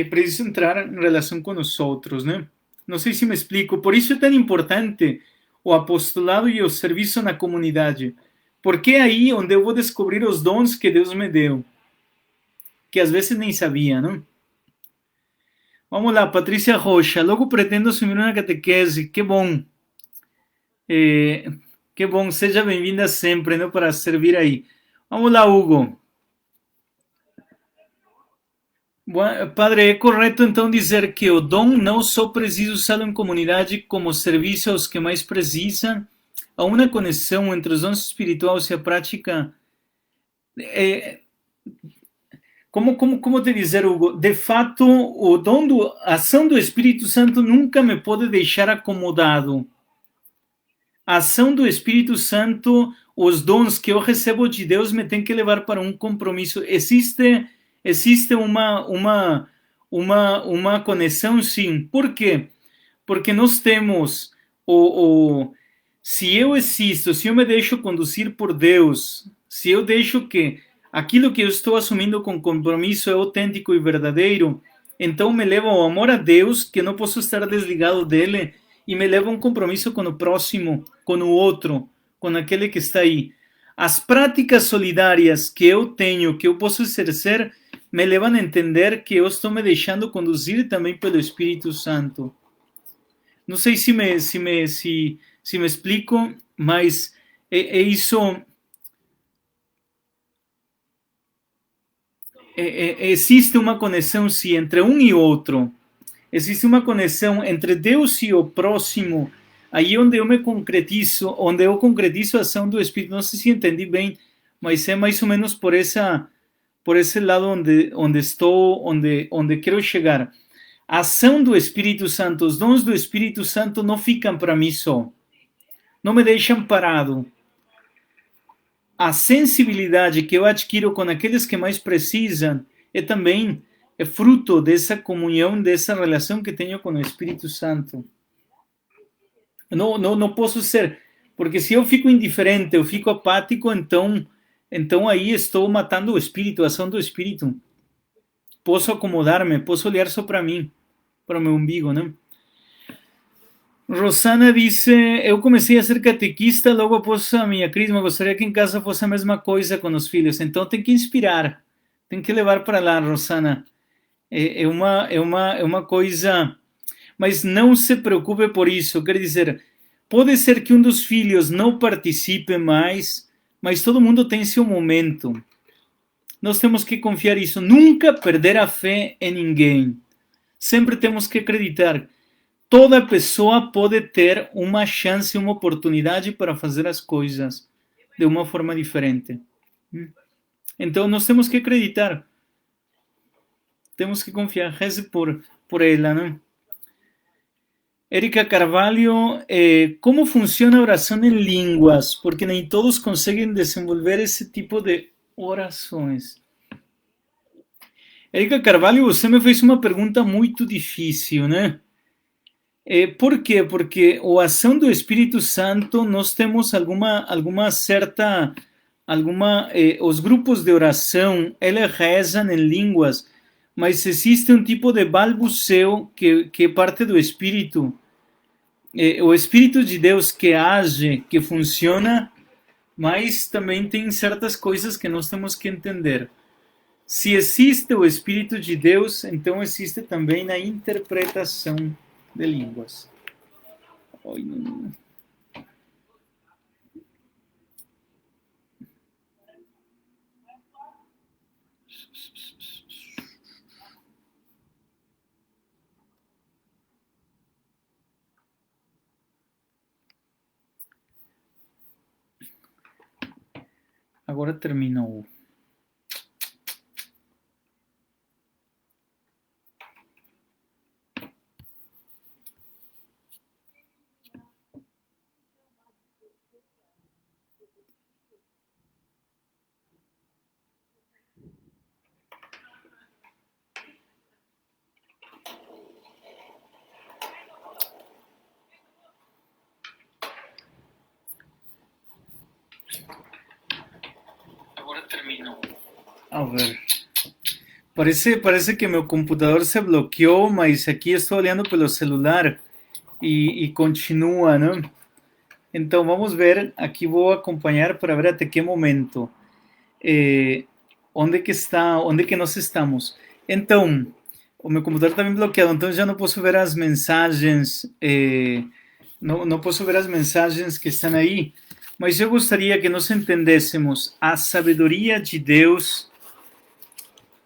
Preciso entrar em relação com os outros, né? Não sei se me explico. Por isso é tão importante o apostolado e o serviço na comunidade. Porque é aí onde eu vou descobrir os dons que Deus me deu. Que às vezes nem sabia, não? Vamos lá, Patrícia Rocha. Logo pretendo assumir uma catequese. Que bom. Que bom. Seja bem-vinda sempre, não? Para servir aí. Vamos lá, Hugo. Padre, é correto então dizer que o dom não só precisa usá-lo em comunidade como serviço aos que mais precisam, há uma conexão entre os dons espirituais e a prática. É, como te dizer, Hugo? De fato, a ação do Espírito Santo nunca me pode deixar acomodado. A ação do Espírito Santo, os dons que eu recebo de Deus me tem que levar para um compromisso. Existe uma conexão, sim. Por quê? Porque nós temos se eu existo, se eu me deixo conduzir por Deus, se eu deixo que aquilo que eu estou assumindo com compromisso é autêntico e verdadeiro, então me leva ao amor a Deus, que não posso estar desligado dele, e me leva a um compromisso com o próximo, com o outro, com aquele que está aí. As práticas solidárias que eu tenho, que eu posso exercer, me levam a entender que eu estou me deixando conduzir também pelo Espírito Santo. Não sei se me explico, mas é isso. Existe uma conexão, sim, entre um e outro. Existe uma conexão entre Deus e o próximo, aí onde eu me concretizo, onde eu concretizo a ação do Espírito. Não sei se entendi bem, mas é mais ou menos por esse lado onde estou, onde quero chegar. A ação do Espírito Santo, os dons do Espírito Santo não ficam para mim só, não me deixam parado. A sensibilidade que eu adquiro com aqueles que mais precisam também é fruto dessa comunhão, dessa relação que tenho com o Espírito Santo. Não posso ser, porque se eu fico indiferente, eu fico apático, então aí estou matando o Espírito, a ação do Espírito. Posso acomodar-me, posso olhar só para mim, para o meu umbigo, né? Rosana disse, eu comecei a ser catequista logo após a minha crisma, gostaria que em casa fosse a mesma coisa com os filhos, então tem que inspirar, tem que levar para lá, Rosana. É uma coisa, mas não se preocupe por isso, quer dizer, pode ser que um dos filhos não participe mais, mas todo mundo tem seu momento. Nós temos que confiar nisso, nunca perder a fé em ninguém, sempre temos que acreditar. Toda pessoa pode ter uma chance, uma oportunidade para fazer as coisas de uma forma diferente. Então, nós temos que acreditar. Temos que confiar. Reze por ela, né? Érica Carvalho, como funciona a oração em línguas? Porque nem todos conseguem desenvolver esse tipo de orações. Érica Carvalho, você me fez uma pergunta muito difícil, né? Por quê? Porque a ação do Espírito Santo, nós temos os grupos de oração, eles rezam em línguas, mas existe um tipo de balbuceu que é parte do Espírito. O Espírito de Deus que age, que funciona, mas também tem certas coisas que nós temos que entender. Se existe o Espírito de Deus, então existe também a interpretação de línguas. Ai, não. Agora terminou. A ver. Parece que meu computador se bloqueou, mas aqui estou olhando pelo celular e continua, né? Então vamos ver, aqui vou acompanhar para ver até que momento. Onde que nós estamos. Então, o meu computador está bem bloqueado, então já não posso ver as mensagens, não posso ver as mensagens que estão aí, mas eu gostaria que nós entendêssemos a sabedoria de Deus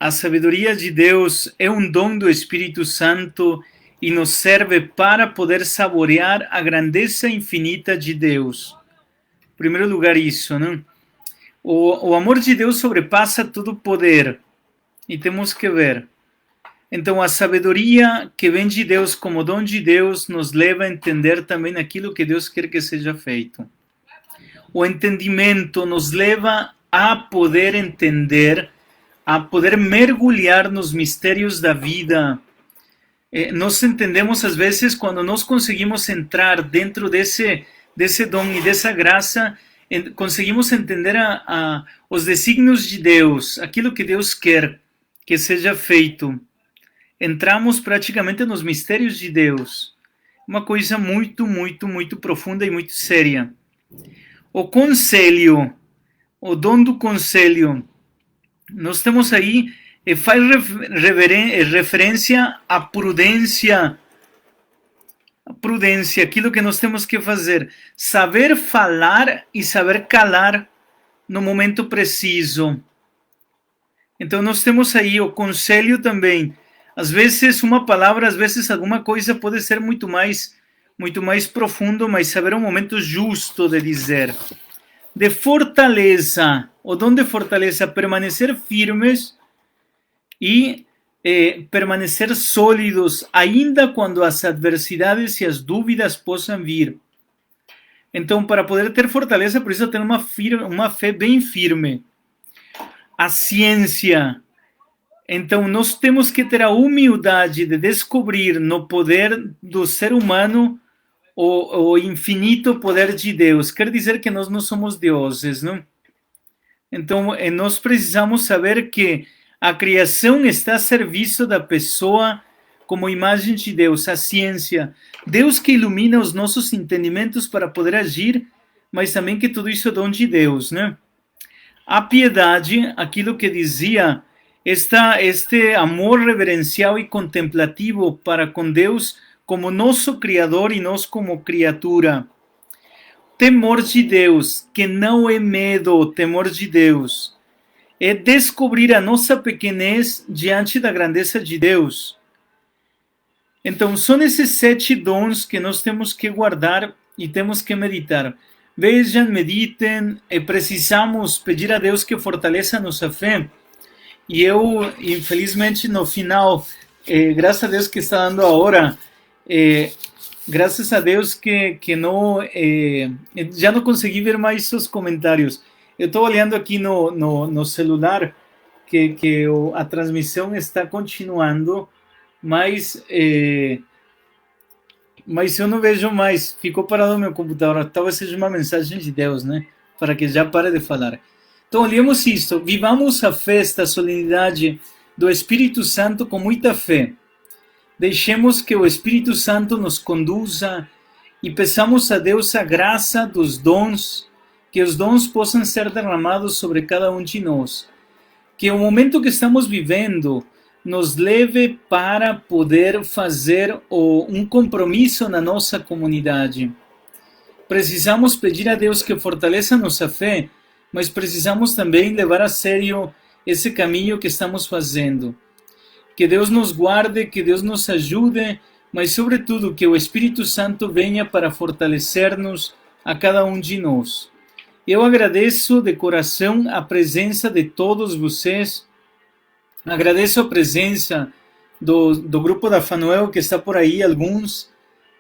a sabedoria de Deus é um dom do Espírito Santo e nos serve para poder saborear a grandeza infinita de Deus. Em primeiro lugar, isso, né? O amor de Deus sobrepassa todo poder e temos que ver. Então, a sabedoria que vem de Deus como dom de Deus nos leva a entender também aquilo que Deus quer que seja feito. O entendimento nos leva a poder entender, a poder mergulhar nos mistérios da vida. Nós entendemos, às vezes, quando nós conseguimos entrar dentro desse dom e dessa graça, conseguimos entender os desígnios de Deus, aquilo que Deus quer que seja feito. Entramos praticamente nos mistérios de Deus. Uma coisa muito, muito, muito profunda e muito séria. O conselho, o dom do conselho, nós temos aí, faz referência à prudência. A prudência, aquilo que nós temos que fazer. Saber falar e saber calar no momento preciso. Então nós temos aí o conselho também. Às vezes uma palavra, às vezes alguma coisa pode ser muito mais profundo, mas saber o momento justo de dizer. De fortaleza, o dom de fortaleza, permanecer firmes e permanecer sólidos, ainda quando as adversidades e as dúvidas possam vir. Então, para poder ter fortaleza, precisa ter uma fé bem firme. A ciência. Então, nós temos que ter a humildade de descobrir no poder do ser humano o infinito poder de Deus. Quer dizer que nós não somos deuses, não? Então, nós precisamos saber que a criação está a serviço da pessoa como imagem de Deus, a ciência. Deus que ilumina os nossos entendimentos para poder agir, mas também que tudo isso é dom de Deus, né? A piedade, aquilo que dizia, este amor reverencial e contemplativo para com Deus como nosso Criador e nós como criatura. Temor de Deus, que não é medo, temor de Deus. É descobrir a nossa pequenez diante da grandeza de Deus. Então, são esses 7 dons que nós temos que guardar e temos que meditar. Vejam, meditem, e precisamos pedir a Deus que fortaleça a nossa fé. E eu, infelizmente, no final, graças a Deus que está dando a hora, graças a Deus que não, já não consegui ver mais seus comentários. Eu estou olhando aqui no celular que a transmissão está continuando, mas eu não vejo mais. Ficou parado no meu computador. Talvez seja uma mensagem de Deus, né? Para que já pare de falar. Então, olhemos isto. Vivamos a festa, a solenidade do Espírito Santo com muita fé. Deixemos que o Espírito Santo nos conduza e peçamos a Deus a graça dos dons, que os dons possam ser derramados sobre cada um de nós. Que o momento que estamos vivendo nos leve para poder fazer um compromisso na nossa comunidade. Precisamos pedir a Deus que fortaleça nossa fé, mas precisamos também levar a sério esse caminho que estamos fazendo. Que Deus nos guarde, que Deus nos ajude, mas sobretudo que o Espírito Santo venha para fortalecer-nos a cada um de nós. Eu agradeço de coração a presença de todos vocês. Agradeço a presença do grupo da Fanuel, que está por aí, alguns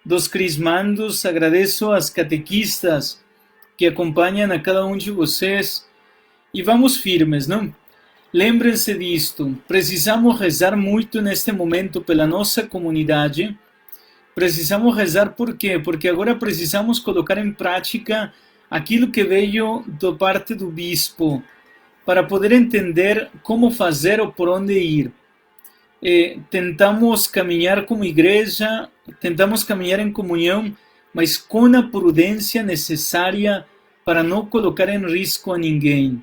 dos crismandos. Agradeço às catequistas que acompanham a cada um de vocês. E vamos firmes, não? Lembrem-se disto. Precisamos rezar muito neste momento pela nossa comunidade. Precisamos rezar por quê? Porque agora precisamos colocar em prática aquilo que veio da parte do bispo, para poder entender como fazer ou por onde ir. Tentamos caminhar como igreja, tentamos caminhar em comunhão, mas com a prudência necessária para não colocar em risco a ninguém.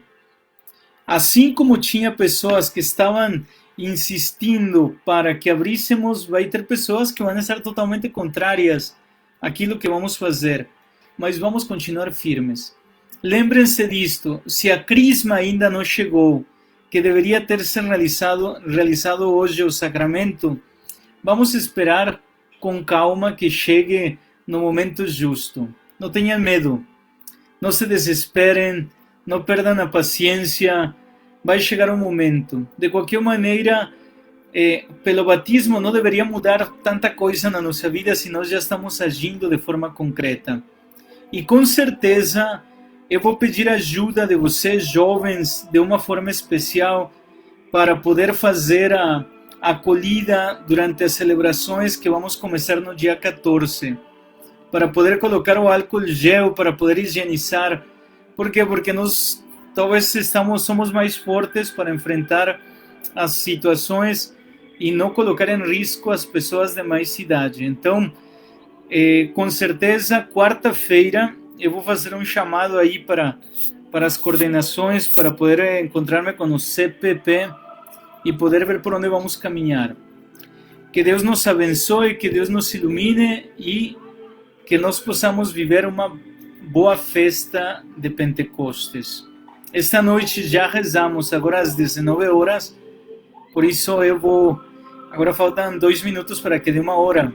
Assim como tinha pessoas que estavam insistindo para que abríssemos, vai ter pessoas que vão estar totalmente contrárias àquilo que vamos fazer. Mas vamos continuar firmes. Lembrem-se disto, se a crisma ainda não chegou que deveria ter se realizado hoje o sacramento, vamos esperar com calma que chegue no momento justo. Não tenham medo, não se desesperem, não perdam a paciência, vai chegar um momento. De qualquer maneira, pelo batismo não deveria mudar tanta coisa na nossa vida se nós já estamos agindo de forma concreta. E com certeza eu vou pedir ajuda de vocês, jovens, de uma forma especial, para poder fazer a acolhida durante as celebrações que vamos começar no dia 14. Para poder colocar o álcool gel, para poder higienizar. ¿Por quê? Porque nós talvez somos mais fortes para enfrentar as situações e não colocar em risco as pessoas de mais idade. Então, com certeza, quarta-feira, eu vou fazer um chamado aí para as coordenações, para poder encontrar-me com o CPP e poder ver por onde vamos caminhar. Que Deus nos abençoe, que Deus nos ilumine e que nós possamos viver uma boa festa de Pentecostes. Esta noite já rezamos, agora às 19 horas, por isso eu vou... Agora faltam 2 minutos para que dê 1 hora.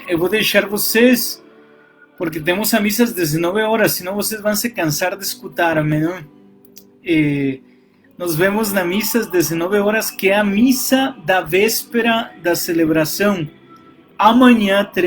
Eu vou deixar vocês, porque temos a missa às 19 horas, senão vocês vão se cansar de escutar-me, não? Nos vemos na missa às 19 horas, que é a missa da véspera da celebração. Amanhã teremos